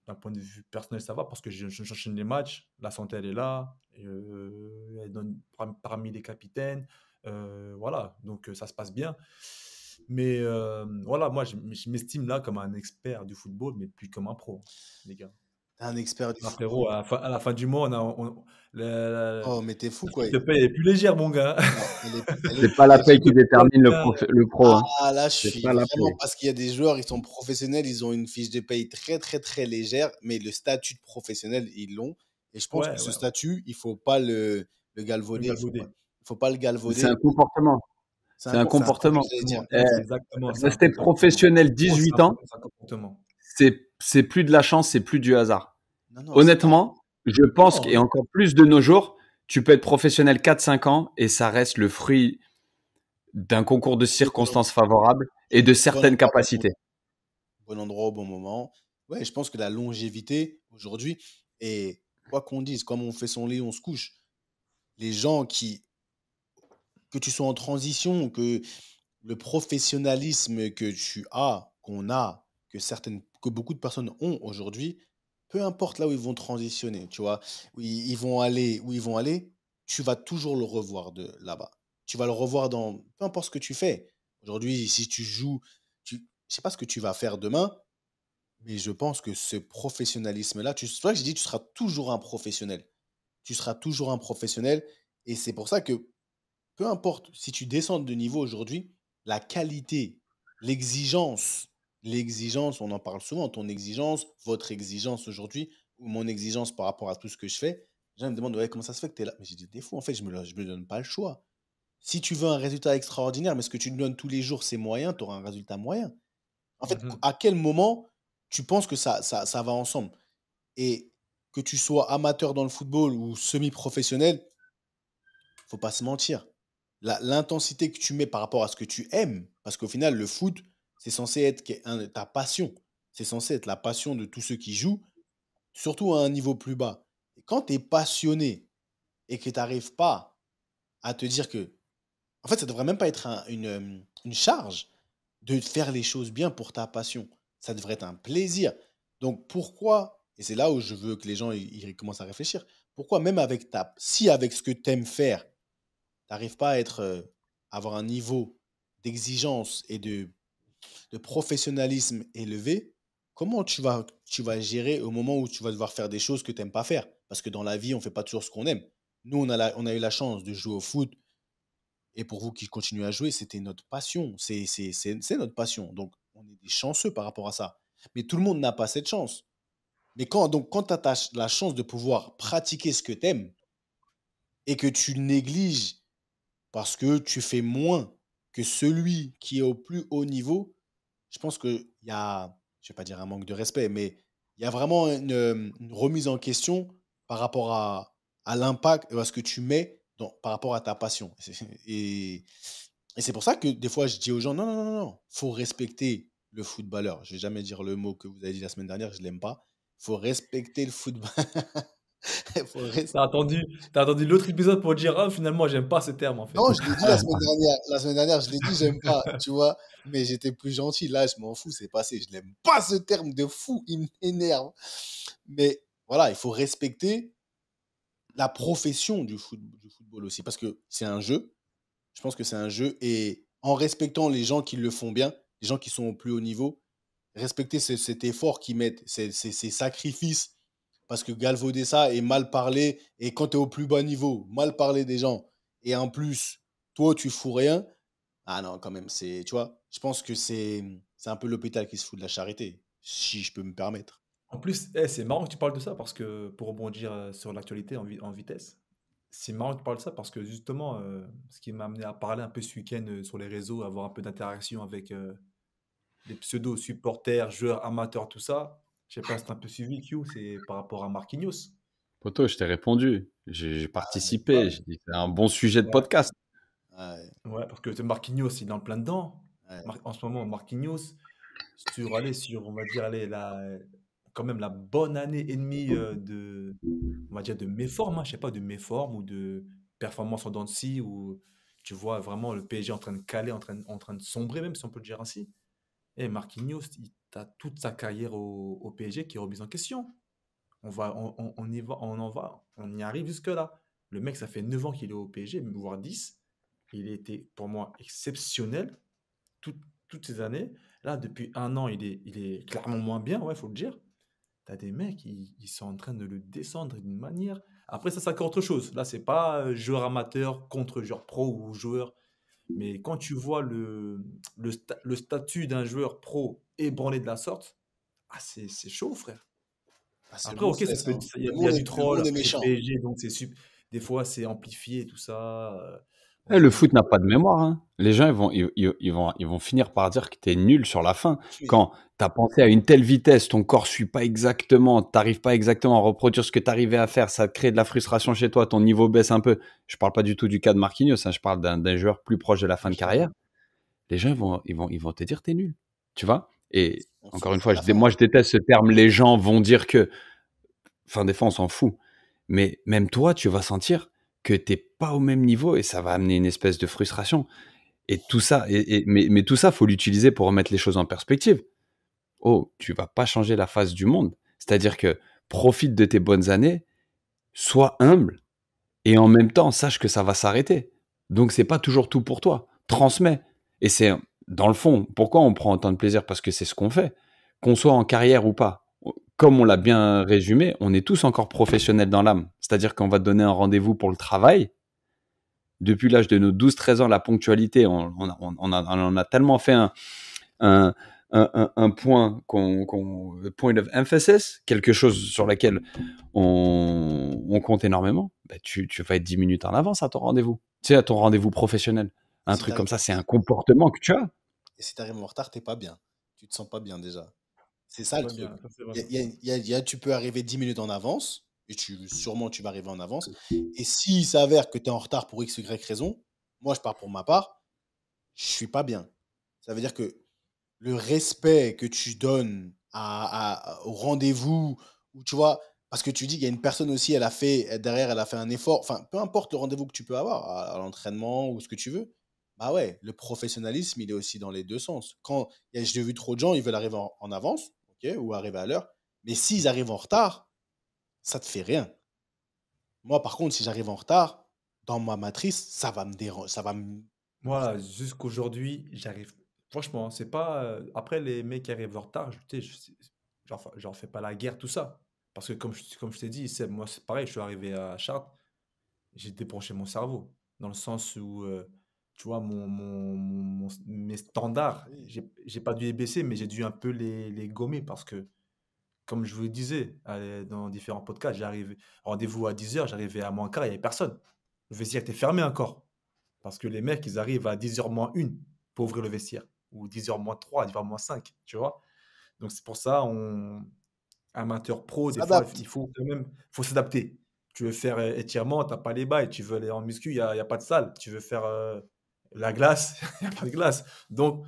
d'un point de vue personnel, ça va parce que j'enchaîne les matchs, la santé, elle est là, elle donne parmi les capitaines, voilà, donc ça se passe bien. Mais voilà, moi, je m'estime là comme un expert du football, mais plus comme un pro, les gars. T'es un expert du Ah, football. frérot, à la fin du mois, Oh, mais t'es fou, la quoi. fiche de paye est plus légère, mon gars. Non, elle est C'est plus pas la La paye fiche qui de paye, détermine mon gars. le pro, hein. Ah, là, je C'est suis pas la vraiment paye. parce qu'il y a des joueurs, ils sont professionnels, ils ont une fiche de paye très, très, très légère, mais le statut de professionnel, ils l'ont. Et je pense que Ouais, ce ouais, statut, il faut pas le le galvauder, galvaudé. il faut pas le C'est un galvauder. comportement. C'est C'est un un comportement, comportement. j'allais dire. Eh, C'est exactement ça, un rester comportement. professionnel Pro, 18 ans, c'est un comportement. c'est plus de la chance, c'est plus du hasard. Non, non, c'est pas. Honnêtement, je pense Non, et encore plus de nos jours, tu peux être professionnel 4-5 ans et ça reste le fruit d'un concours de Le bon circonstances favorables et de bon certaines endroit, bon capacités. moment. Bon endroit au bon moment. Ouais, je pense que la longévité aujourd'hui, et quoi qu'on dise, comme on fait son lit, on se couche. Les gens que tu sois en transition, que le professionnalisme que tu as, qu'on a, que beaucoup de personnes ont aujourd'hui, peu importe là où ils vont transitionner, tu vois, où ils vont aller, tu vas toujours le revoir de là-bas. Tu vas le revoir dans peu importe ce que tu fais. Aujourd'hui, si tu joues, je sais pas ce que tu vas faire demain, mais je pense que ce professionnalisme-là, c'est pour ça que j'ai dit, tu seras toujours un professionnel. Tu seras toujours un professionnel. Et c'est pour ça que peu importe si tu descends de niveau aujourd'hui, la qualité, l'exigence, on en parle souvent, ton exigence, votre exigence aujourd'hui, ou mon exigence par rapport à tout ce que je fais, les gens me demandent ouais, comment ça se fait que tu es là. Mais j'ai dit, t'es fou, en fait, je me donne pas le choix. Si tu veux un résultat extraordinaire, mais ce que tu me donnes tous les jours, c'est moyen, tu auras un résultat moyen. En fait, mhm, à quel moment tu penses que ça va ensemble? Et que tu sois amateur dans le football ou semi-professionnel, faut pas se mentir. L'intensité que tu mets par rapport à ce que tu aimes, parce qu'au final, le foot, c'est censé être ta passion. C'est censé être la passion de tous ceux qui jouent, surtout à un niveau plus bas. Et quand tu es passionné et que tu n'arrives pas à te dire que, en fait, ça devrait même pas être une charge de faire les choses bien pour ta passion. Ça devrait être un plaisir. Donc pourquoi, et c'est là où je veux que les gens ils commencent à réfléchir, pourquoi même si avec ce que tu aimes faire, t'arrives pas à avoir un niveau d'exigence et de professionnalisme élevé, comment tu vas gérer au moment où tu vas devoir faire des choses que tu n'aimes pas faire? Parce que dans la vie, on ne fait pas toujours ce qu'on aime. Nous, on a eu la chance de jouer au foot. Et pour vous qui continuez à jouer, c'était notre passion. C'est notre passion. Donc, on est des chanceux par rapport à ça. Mais tout le monde n'a pas cette chance. Mais quand tu as la chance de pouvoir pratiquer ce que tu aimes et que tu négliges parce que tu fais moins que celui qui est au plus haut niveau, je pense qu'il y a, je ne vais pas dire un manque de respect, mais il y a vraiment une remise en question par rapport à l'impact et à ce que tu mets par rapport à ta passion. Et c'est pour ça que des fois, je dis aux gens, non, non, non, non, il faut respecter le footballeur. Je ne vais jamais dire le mot que vous avez dit la semaine dernière, je ne l'aime pas. Il faut respecter le football. Faut res- T'as attendu l'autre épisode pour dire, ah, finalement, j'aime pas ce terme, en fait. Non, je l'ai dit la semaine dernière. La semaine dernière, je l'ai dit, j'aime pas, tu vois. Mais j'étais plus gentil. Là, je m'en fous, c'est passé. Je n'aime pas ce terme de fou, il m'énerve. Mais voilà, il faut respecter la profession du football aussi. Parce que c'est un jeu. Je pense que c'est un jeu. Et en respectant les gens qui le font bien, les gens qui sont au plus haut niveau, respecter cet effort qu'ils mettent, ces sacrifices. Parce que galvauder ça et mal parler, et quand tu es au plus bas niveau, mal parler des gens, et en plus, toi, tu fous rien. Ah non, quand même, tu vois, je pense que c'est un peu l'hôpital qui se fout de la charité, si je peux me permettre. En plus, c'est marrant que tu parles de ça parce que pour rebondir sur l'actualité en vitesse, c'est marrant que tu parles de ça parce que justement, ce qui m'a amené à parler un peu ce week-end sur les réseaux, avoir un peu d'interaction avec les pseudo-supporters, joueurs amateurs, tout ça. Je sais pas si t'as un peu suivi, Q, c'est par rapport à Marquinhos. Poto, je t'ai répondu. J'ai participé. Ouais, J'ai dit que c'est un bon sujet de ouais, podcast. Ouais, ouais, parce que Marquinhos, il est en plein dedans. ouais. En ce moment, Marquinhos, sur, on va dire, allez, quand même la bonne année et demie on va dire, de méforme, hein, je sais pas, de méforme ou de performance en dents de scie, où tu vois vraiment le PSG en train de caler, en train de sombrer, même si on peut le dire ainsi. Et Marquinhos, il a toute sa carrière au PSG qui est remise en question. On y va, on y arrive jusque-là. Le mec, ça fait 9 ans qu'il est au PSG, voire 10. Il était, pour moi, exceptionnel toutes toutes ces années. Là, depuis un an, il est clairement moins bien, ouais, faut le dire. T'as des mecs, ils sont en train de le descendre d'une manière. Après, ça, c'est encore autre chose. Là, c'est pas joueur amateur contre joueur pro ou joueur. Mais quand tu vois le statut d'un joueur pro ébranlé de la sorte, ah, c'est chaud, frère. Ah, c'est le Après, gros ok, stress, hein. il y a du Le troll, monde est après c'est méchant. PSG, donc des fois c'est amplifié, tout ça. Eh, le On- foot n'a pas de mémoire, hein. Les gens, ils vont finir par dire que t'es nul sur la fin. Oui, Quand t'as pensé à une telle vitesse, ton corps suit pas exactement, t'arrives pas exactement à reproduire ce que t'arrivais à faire, ça crée de la frustration chez toi, ton niveau baisse un peu. Je parle pas du tout du cas de Marquinhos, hein, je parle d'un joueur plus proche de la fin de Justement. carrière. Les gens, ils vont te dire t'es nul. Tu vois? Et on encore une souffre à fois, la fin, moi, hein. je déteste ce terme. Les gens vont dire que, enfin, des fois, on s'en fout. Mais même toi, tu vas sentir que t'es pas au même niveau et ça va amener une espèce de frustration. Et tout ça, mais tout ça, faut l'utiliser pour remettre les choses en perspective. Oh, tu vas pas changer la face du monde. C'est-à-dire que profite de tes bonnes années, sois humble et en même temps, sache que ça va s'arrêter. Donc, c'est pas toujours tout pour toi. Transmets. Et c'est, dans le fond, pourquoi on prend autant de plaisir? Parce que c'est ce qu'on fait. Qu'on soit en carrière ou pas. Comme on l'a bien résumé, on est tous encore professionnels dans l'âme. C'est-à-dire qu'on va te donner un rendez-vous pour le travail. Depuis l'âge de nos 12-13 ans, la ponctualité, on a tellement fait un, un point, point of emphasis, quelque chose sur lequel on compte énormément, bah, tu vas être 10 minutes en avance à ton rendez-vous. Tu sais, à ton rendez-vous professionnel. Et Un si truc t'arrives comme ça, en c'est un retard, comportement que tu as. en retard, t'es pas bien. Tu te sens pas bien déjà. C'est ça C'est le pas truc. bien, ça c'est vrai, ça. Tu peux arriver 10 minutes en avance, et sûrement tu vas arriver en avance. Et s'il s'avère que tu es en retard pour X, Y raison, moi je pars pour ma part, je suis pas bien. Ça veut dire que le respect que tu donnes au rendez-vous, ou tu vois, parce que tu dis qu'il y a une personne aussi, derrière, elle a fait un effort, enfin, peu importe le rendez-vous que tu peux avoir, à l'entraînement ou ce que tu veux, bah ouais, le professionnalisme, il est aussi dans les deux sens. J'ai vu trop de gens, ils veulent arriver en avance, ok, ou arriver à l'heure, mais s'ils arrivent en retard, ça te fait rien. Moi, par contre, si j'arrive en retard, dans ma matrice, ça va me déranger, ça va me... Moi, jusqu'aujourd'hui, j'arrive. Franchement, c'est pas. Après, les mecs qui arrivent en retard, tu sais, j'en fais pas la guerre, tout ça. Parce que, comme je t'ai dit, moi, c'est pareil, je suis arrivé à Chartres, j'ai débranché mon cerveau. Dans le sens où, tu vois, mes standards, Oui, j'ai pas dû les baisser, mais j'ai dû un peu les gommer. Parce que, comme je vous le disais dans différents podcasts, j'arrive, rendez-vous à 10 heures, j'arrivais à moins quart, il n'y avait personne. Le vestiaire était fermé encore. Parce que les mecs, ils arrivent à 10h moins 1 pour ouvrir le vestiaire. Ou 10h moins 3, 10h moins 5, tu vois. Donc c'est pour ça, amateur pro, des fois, s'adapte. il faut quand même faut s'adapter. Tu veux faire étirement, tu n'as pas les bails. Tu veux aller en muscu, il y a pas de salle. Tu veux faire la glace, il n'y a pas de glace. Donc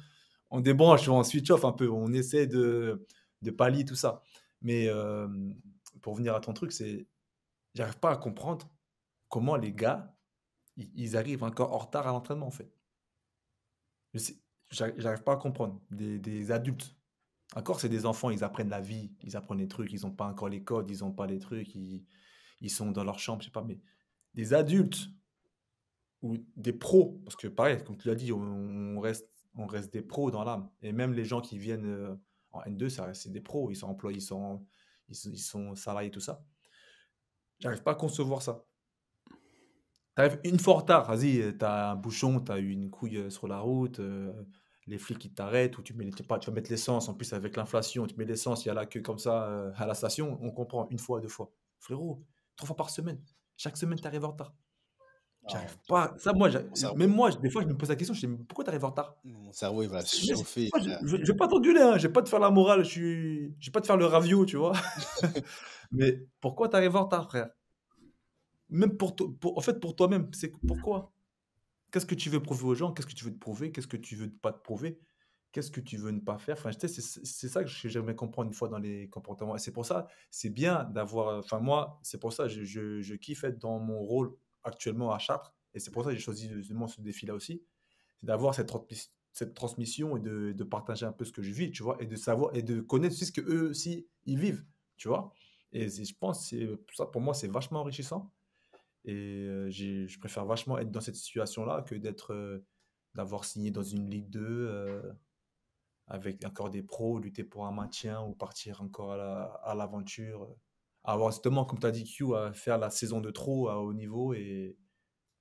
on débranche, on switch off un peu. On essaie de pallier tout ça. Mais pour venir à ton truc, j'arrive pas à comprendre comment les gars, ils arrivent encore en retard à l'entraînement, en fait. Je sais- J'arrive pas à comprendre. Des adultes. Encore, c'est des enfants, ils apprennent la vie, ils apprennent les trucs, ils n'ont pas encore les codes, ils n'ont pas les trucs, ils sont dans leur chambre, je sais pas, mais des adultes ou des pros, parce que pareil, comme tu l'as dit, on reste des pros dans l'âme. Et même les gens qui viennent En N2, c'est des pros, ils sont employés, ils sont salariés, tout ça. J'arrive pas à concevoir ça. T'arrives une fois en retard, vas-y, t'as un bouchon, t'as eu une couille sur la route, les flics ils t'arrêtent, ou tu vas mettre l'essence, en plus avec l'inflation, tu mets l'essence, il y a la queue comme ça à la station, on comprend, une fois, deux fois. Frérot, 3 fois par semaine, chaque semaine t'arrives en retard. J'arrive pas. Ça, moi, même moi, des fois, je me pose la question, je me dis, pourquoi t'arrives en retard? Mon cerveau, il va C'est- mais chauffer. moi, je vais pas t'engueuler, hein, je vais pas te faire la morale, je vais pas te faire le ravio, tu vois. Mais pourquoi t'arrives en retard, frère? Même en fait, pour toi-même, c'est pourquoi? Qu'est-ce que tu veux prouver aux gens? Qu'est-ce que tu veux te prouver? Qu'est-ce que tu veux pas te prouver? Qu'est-ce que tu veux ne pas faire? Enfin, tu sais, c'est ça que j'aimerais comprendre une fois dans les comportements. Et c'est pour ça, c'est bien d'avoir. Enfin, moi, c'est pour ça, je kiffe être dans mon rôle actuellement à Chartres. Et c'est pour ça que j'ai choisi justement ce défi-là aussi. C'est d'avoir cette transmission et de partager un peu ce que je vis, tu vois, et de savoir et de connaître aussi ce que eux aussi ils vivent, tu vois. Et je pense que ça, pour moi, c'est vachement enrichissant. Et je préfère vachement être dans cette situation-là que d'avoir signé dans une Ligue 2 avec encore des pros, lutter pour un maintien ou partir encore à l'aventure. Avoir justement, comme tu as dit, Q, à faire la saison de trop à haut niveau et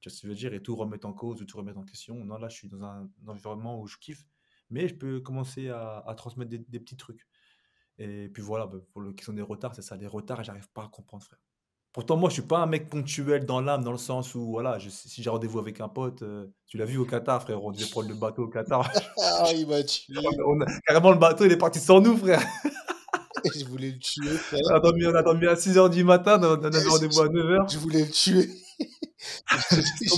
tu vois ce que je veux dire, et tout remettre en cause ou tout remettre en question. Non, là, je suis dans un environnement où je kiffe, mais je peux commencer à transmettre des petits trucs. Et puis voilà, bah, pour la question des retards, c'est ça, les retards, j'arrive pas à comprendre, frère. Pourtant, moi, je suis pas un mec ponctuel dans l'âme, dans le sens où, voilà, si j'ai rendez-vous avec un pote, tu l'as vu au Qatar, frère, on devait prendre le bateau au Qatar. Ah, il m'a tué. Carrément, le bateau, il est parti sans nous, frère. Je voulais le tuer, frère. On a attendu à 6 h du matin, on avait rendez-vous à 9 h. Je voulais le tuer.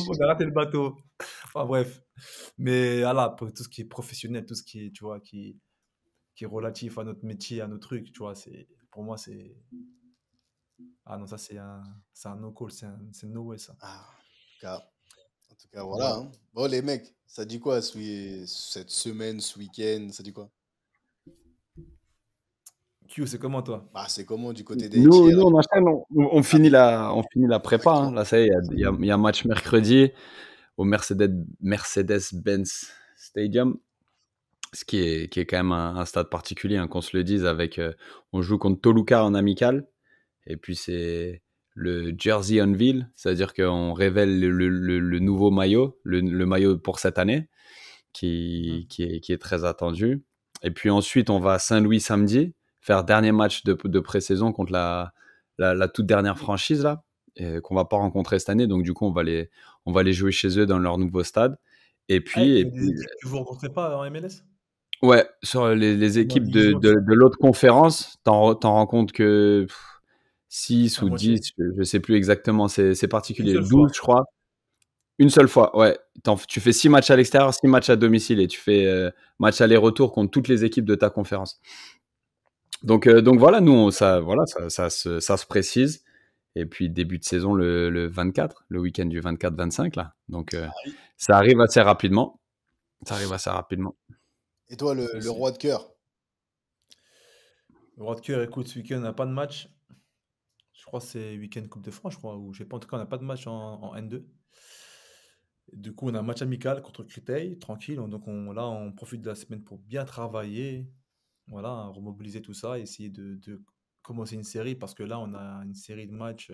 On a raté le bateau. Enfin, bref. Mais voilà, pour tout ce qui est professionnel, tout ce qui est, tu vois, qui est relatif à notre métier, à nos trucs, tu vois, pour moi, c'est. Ah non, ça, c'est un no-call, c'est no way, ça. Ah, en tout cas, voilà. Hein. Bon, les mecs, ça dit quoi cette semaine, ce week-end? Ça dit quoi? Q, c'est comment, toi? Bah, c'est comment du côté Nous, d'Haïti? on enchaîne, on finit la prépa. Hein. Là, ça y est, il y a un match mercredi au Mercedes-Benz Stadium, ce qui est quand même un stade particulier, hein, qu'on se le dise. On joue contre Toluca en amical, et puis c'est le Jersey Unveil, c'est-à-dire qu'on révèle le nouveau maillot, le maillot pour cette année, qui est très attendu. Et puis ensuite, on va à Saint-Louis samedi, faire dernier match de pré-saison contre la toute dernière franchise là, qu'on va pas rencontrer cette année. Donc du coup, on va les jouer chez eux dans leur nouveau stade. Et puis, des équipes que vous rencontrez pas en MLS? Ouais, sur les équipes de l'autre conférence, t'en rencontres que 6 ou 10, je sais plus exactement, c'est particulier. 12, je crois. Une seule fois, ouais. Tu fais 6 matchs à l'extérieur, 6 matchs à domicile et tu fais match aller-retour contre toutes les équipes de ta conférence. Donc voilà, nous, ça se précise. Et puis début de saison le 24, le week-end du 24-25 là. Donc ça arrive assez rapidement. Et toi, le roi de cœur? Le roi de cœur, écoute, ce week-end, on n'a pas de match. Je crois que c'est week-end Coupe de France, je crois. Ou je sais pas, en tout cas, on n'a pas de match en N2. Du coup, on a un match amical contre Créteil, tranquille. Donc là, on profite de la semaine pour bien travailler. Voilà, remobiliser tout ça, essayer de commencer une série parce que là, on a une série de matchs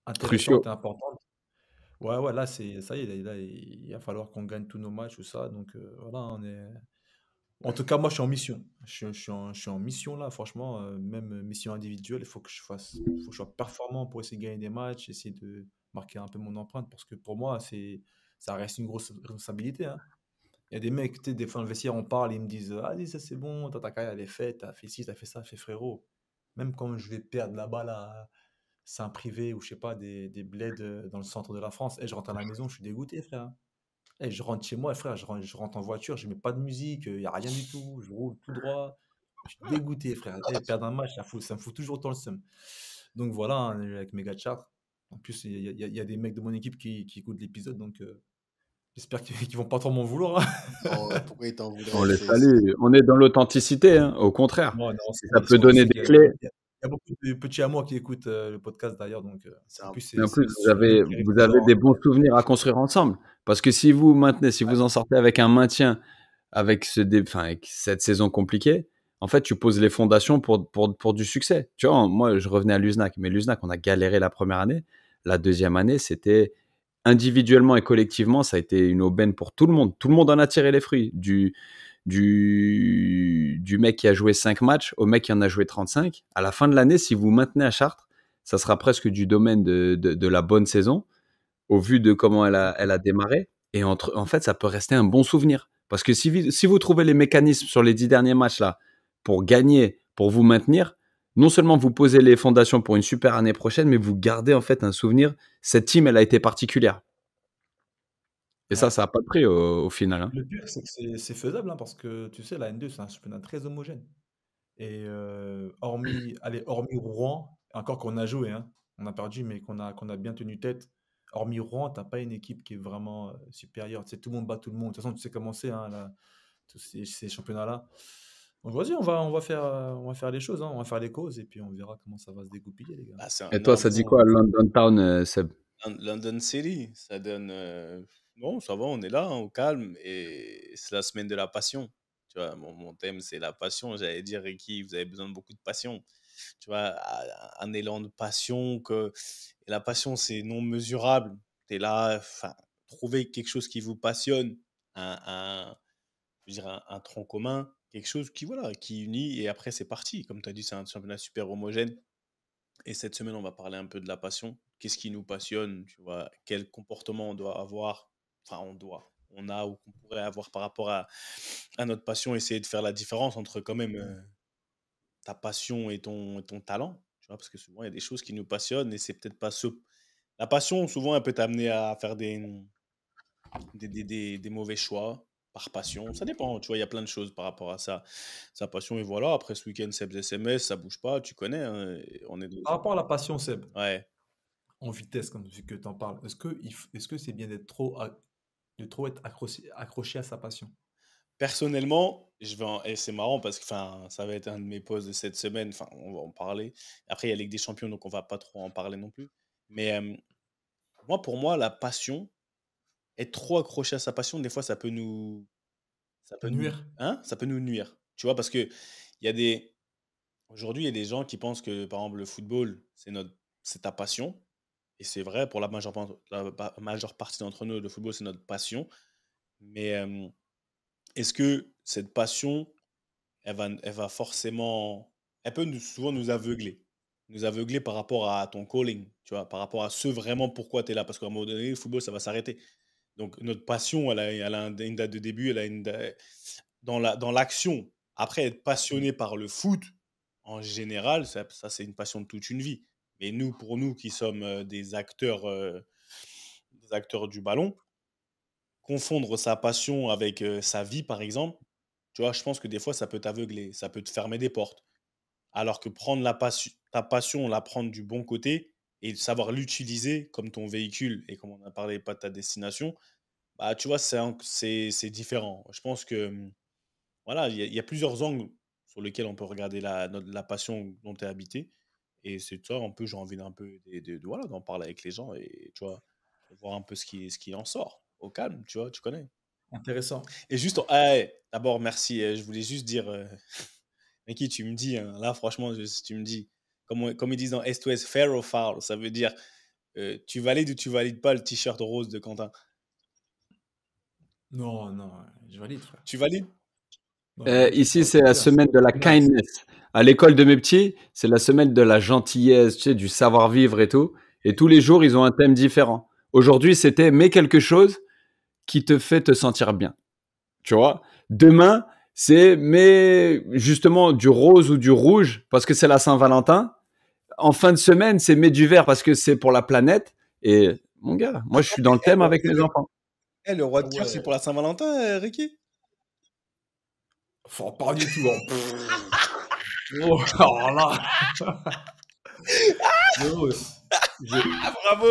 intéressantes et importantes. Ouais, là, ça y est, là, il va falloir qu'on gagne tous nos matchs, tout ça. Donc voilà, en tout cas, moi, je suis en mission. Je suis en mission là, franchement, même mission individuelle, il faut que faut que je sois performant pour essayer de gagner des matchs, essayer de marquer un peu mon empreinte parce que pour moi, ça reste une grosse responsabilité, hein. Il y a des mecs, tu sais, des fois, dans le vestiaire, on parle, ils me disent, allez, ça c'est bon, ta carrière, elle est faite, t'as fait ci, t'as fait ça, fait frérot. Même quand je vais perdre la balle à Saint-Privé ou je sais pas, des bleds dans le centre de la France, et je rentre à la maison, je suis dégoûté, frère. Et je rentre chez moi, frère, je rentre en voiture, je mets pas de musique, il n'y a rien du tout, je roule tout droit. Je suis dégoûté, frère. Et perdre un match, ça me fout toujours tant le seum. Donc voilà, hein, avec mes gars de Chartres. En plus, il y a des mecs de mon équipe qui écoutent l'épisode, donc j'espère qu'ils vont pas trop m'en vouloir, hein. Oh, pourquoi ils t'en voudraient? On les salue. On est dans l'authenticité, hein, au contraire. Non, Ça peut donner des clés. Il y a beaucoup de petits à moi qui écoutent le podcast d'ailleurs, donc en plus, vous avez des bons souvenirs à construire ensemble. Parce que si vous en sortez avec un maintien, avec cette saison compliquée, en fait, tu poses les fondations pour du succès. Tu vois, moi, je revenais à l'USNAC, mais l'USNAC, on a galéré la première année. La deuxième année, c'était individuellement et collectivement, ça a été une aubaine pour tout le monde. Tout le monde en a tiré les fruits. Du mec qui a joué 5 matchs au mec qui en a joué 35. À la fin de l'année, si vous maintenez à Chartres, ça sera presque du domaine de la bonne saison, au vu de comment elle a démarré. Et en fait, ça peut rester un bon souvenir. Parce que si vous trouvez les mécanismes sur les 10 derniers matchs là pour gagner, pour vous maintenir, non seulement vous posez les fondations pour une super année prochaine, mais vous gardez en fait un souvenir. Cette team, elle a été particulière. Et Ouais. ça n'a pas de prix au final. Hein. Le pire, c'est que c'est faisable, hein, parce que tu sais, la N2, c'est un championnat très homogène. Et hormis Rouen, encore qu'on a joué, hein, on a perdu, mais qu'on a bien tenu tête. Hormis Rouen, t'as pas une équipe qui est vraiment supérieure. Tu sais, tout le monde bat tout le monde. De toute façon, tu sais comment c'est, hein, tous ces championnats-là. Donc vas-y, on va faire les choses, hein, on va faire les causes, et puis on verra comment ça va se dégoupiller, les gars. Bah, c'est Et un toi, ça dit quoi, London Town, Seb? London City, ça donne. Bon, ça va, on est là, hein, au calme, et c'est la semaine de la passion. Tu vois, mon thème, c'est la passion. J'allais dire, Ricky, vous avez besoin de beaucoup de passion. Tu vois, un élan de passion et la passion, c'est non mesurable. Tu es là, enfin, trouver quelque chose qui vous passionne, je veux dire, un tronc commun, quelque chose voilà, qui unit, et après, c'est parti. Comme tu as dit, c'est un championnat super homogène. Et cette semaine, on va parler un peu de la passion. Qu'est-ce qui nous passionne, tu vois? Quel comportement on doit avoir? Enfin, on a, ou qu'on pourrait avoir par rapport à notre passion. Essayer de faire la différence entre quand même ta passion et ton talent. Tu vois, parce que souvent, il y a des choses qui nous passionnent et c'est peut-être pas ce. La passion, souvent, elle peut t'amener à faire des mauvais choix par passion. Ça dépend, tu vois, il y a plein de choses par rapport à ça. Sa passion, et voilà. Après ce week-end, Seb's SMS, ça bouge pas, tu connais, hein, on est Par rapport à la passion, Seb, Ouais. en vitesse, comme vu que tu en parles, est-ce que c'est bien de trop être accroché à sa passion? Personnellement, et c'est marrant parce que ça va être un de mes posts de cette semaine. Enfin, on va en parler. Après, il y a la Ligue des Champions, donc on va pas trop en parler non plus. Mais pour moi, la passion, être trop accroché à sa passion, des fois, Nuire? ça peut nous nuire. Tu vois, parce que aujourd'hui, il y a des gens qui pensent que, par exemple, le football, c'est ta passion. Et c'est vrai, pour la majeure partie d'entre nous, le football, c'est notre passion. Mais est-ce que cette passion, elle va forcément. Elle peut souvent nous aveugler. Nous aveugler par rapport à ton calling, tu vois, par rapport à ce vraiment pourquoi tu es là. Parce qu'à un moment donné, le football, ça va s'arrêter. Donc, notre passion, elle a une date de début, dans l'action. Après, être passionné par le foot, en général, ça c'est une passion de toute une vie. Mais pour nous qui sommes des acteurs du ballon, confondre sa passion avec sa vie, par exemple, tu vois, je pense que des fois, ça peut t'aveugler, ça peut te fermer des portes. Alors que prendre ta passion, la prendre du bon côté et savoir l'utiliser comme ton véhicule et comme on a parlé, pas de ta destination, bah, tu vois, c'est différent. Je pense que, voilà, il y a plusieurs angles sur lesquels on peut regarder la passion dont tu es habité. Et c'est ça, un peu, j'ai envie voilà, d'en parler avec les gens et, tu vois, voir un peu ce qui en sort. Au calme, tu vois, tu connais. Intéressant. Et juste, d'abord, merci. Je voulais juste dire, Ricky, tu me dis, hein, là, franchement, tu me dis, comme ils disent dans S2S, fair or foul, ça veut dire, tu valides ou tu valides pas le t-shirt rose de Quentin? Non, non, je valide, frère. Tu valides? Non, je valide, Ici, ça, c'est la clair, semaine de la clair. kindness. À l'école de mes petits, c'est la semaine de la gentillesse, tu sais, du savoir-vivre et tout. Et tous les jours, ils ont un thème différent. Aujourd'hui, c'était mets quelque chose qui te fait te sentir bien. Tu vois? Demain, c'est mets justement du rose ou du rouge parce que c'est la Saint-Valentin. En fin de semaine, c'est mets du vert parce que c'est pour la planète. Et mon gars, moi, je suis dans le thème avec mes enfants. Le roi de Ah cœur, c'est ouais. pour la Saint-Valentin, Ricky? Enfin, pas du tout. Hein. Oh, alors là. Frérot, Bravo!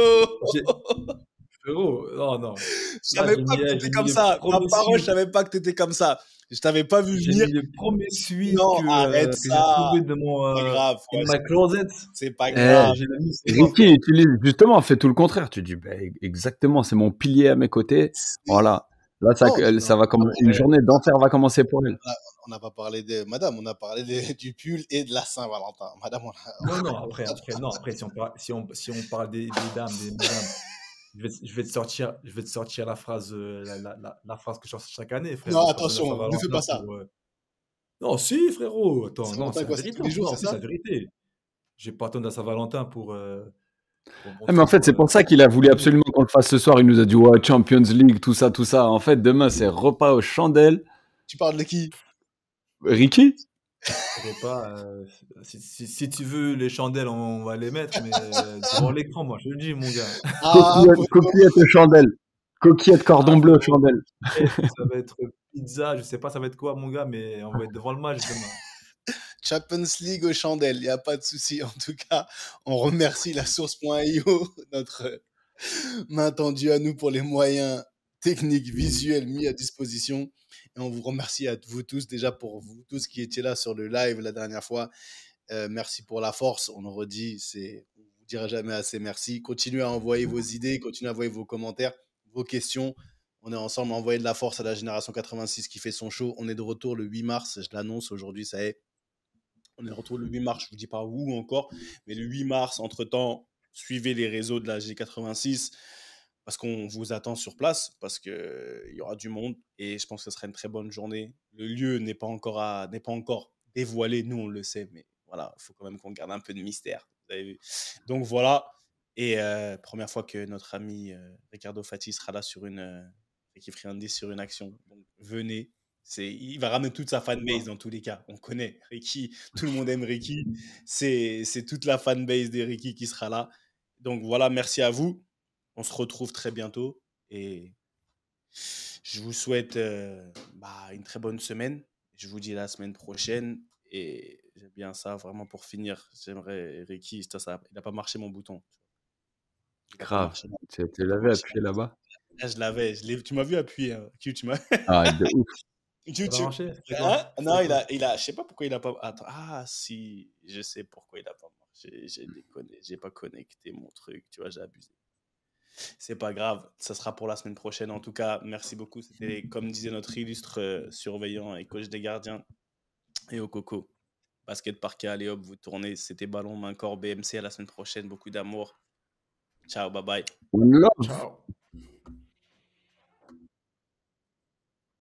frérot, non, non. Je Là, savais pas que tu étais comme ça. Ma parole, je savais pas que tu étais comme ça. Je t'avais pas vu J'ai venir. mis le premier sweat Non, arrête que j'ai ça. trouvé de mon C'est pas grave. in Ouais, my closet. c'est pas Eh, grave. J'ai mis sur moi, Ricky utilise justement, fait tout le contraire. Tu dis, exactement, c'est mon pilier à mes côtés. Voilà. Là, Non, ça va commencer. Une journée d'enfer va commencer pour elle. On n'a pas parlé de madame, on a parlé du pull et de la Saint-Valentin. Madame, Non, non, non, après, si on parle des dames, des madames, je vais te sortir la phrase, la phrase que je sors chaque année, frère. non, J'ai pas besoin de la attention, ne fais Saint-Valentin pas ça. pour. Non, si, frérot, attends, non, Saint-Valentin, c'est la quoi, c'est vérité. tous les jours, Non, c'est si, c'est ça? la vérité. J'ai pas attendu la Saint-Valentin pour Ah, mais en montrer fait, c'est pour ça qu'il a voulu absolument qu'on le fasse ce soir. Il nous a dit, ouais, Champions League, tout ça, tout ça. En fait, demain, c'est repas aux chandelles. Tu parles de qui? Ricky? repas. Si tu veux les chandelles, on va les mettre, mais devant l'écran, moi, je te le dis, mon gars. Ah, poto. Coquillette aux chandelles. Coquillette cordon Ah, bleu aux frérot, chandelles. ça va être pizza, je sais pas ça va être quoi, mon gars, mais on va être devant le match demain. Champions League aux chandelles, il n'y a pas de souci. En tout cas, on remercie la source.io, notre main tendue à nous pour les moyens techniques, visuels mis à disposition. Et on vous remercie à vous tous, déjà pour vous tous qui étiez là sur le live la dernière fois. Merci pour la force. On le redit, on ne vous dira jamais assez merci. Continuez à envoyer vos idées, continuez à envoyer vos commentaires, vos questions. On est ensemble à envoyer de la force à la génération 86 qui fait son show. On est de retour le 8 mars. Je l'annonce aujourd'hui, ça y est. On est de retour le 8 mars. Je ne vous dis pas où encore, mais le 8 mars, entre-temps, suivez les réseaux de la G86 parce qu'on vous attend sur place, parce qu'il y aura du monde et je pense que ce sera une très bonne journée. Le lieu n'est pas encore dévoilé, nous on le sait, mais voilà, il faut quand même qu'on garde un peu de mystère. Vous avez vu. Donc voilà, et première fois que notre ami Ricardo Fati sera là sur Ricky Friandis sur une action. Donc venez, il va ramener toute sa fanbase dans tous les cas. On connaît Ricky, tout le monde aime Ricky. C'est toute la fanbase de Ricky qui sera là. Donc voilà, merci à vous. On se retrouve très bientôt et je vous souhaite une très bonne semaine. Je vous dis à la semaine prochaine et j'aime bien ça vraiment pour finir. J'aimerais Ricky, il n'a pas marché mon bouton. Il n'a pas Grave. marché. Tu l'avais appuyé là-bas? Là, je l'avais. Tu m'as vu appuyer. Hein. Tu m'as. Ah, de ouf. Ça va marcher? C'est Hein? quoi? Non, C'est quoi? je sais pas pourquoi il a pas. Attends. Ah, si, je sais pourquoi il a pas marché. J'ai déconné. J'ai pas connecté mon truc. Tu vois, j'ai abusé. C'est pas grave. Ça sera pour la semaine prochaine. En tout cas, merci beaucoup. C'était, comme disait notre illustre surveillant et coach des gardiens et au coco. Basket parquet, allez hop, vous tournez. C'était Ballon, main, corps, BMC. À la semaine prochaine. Beaucoup d'amour. Ciao, bye bye. Love. Ciao.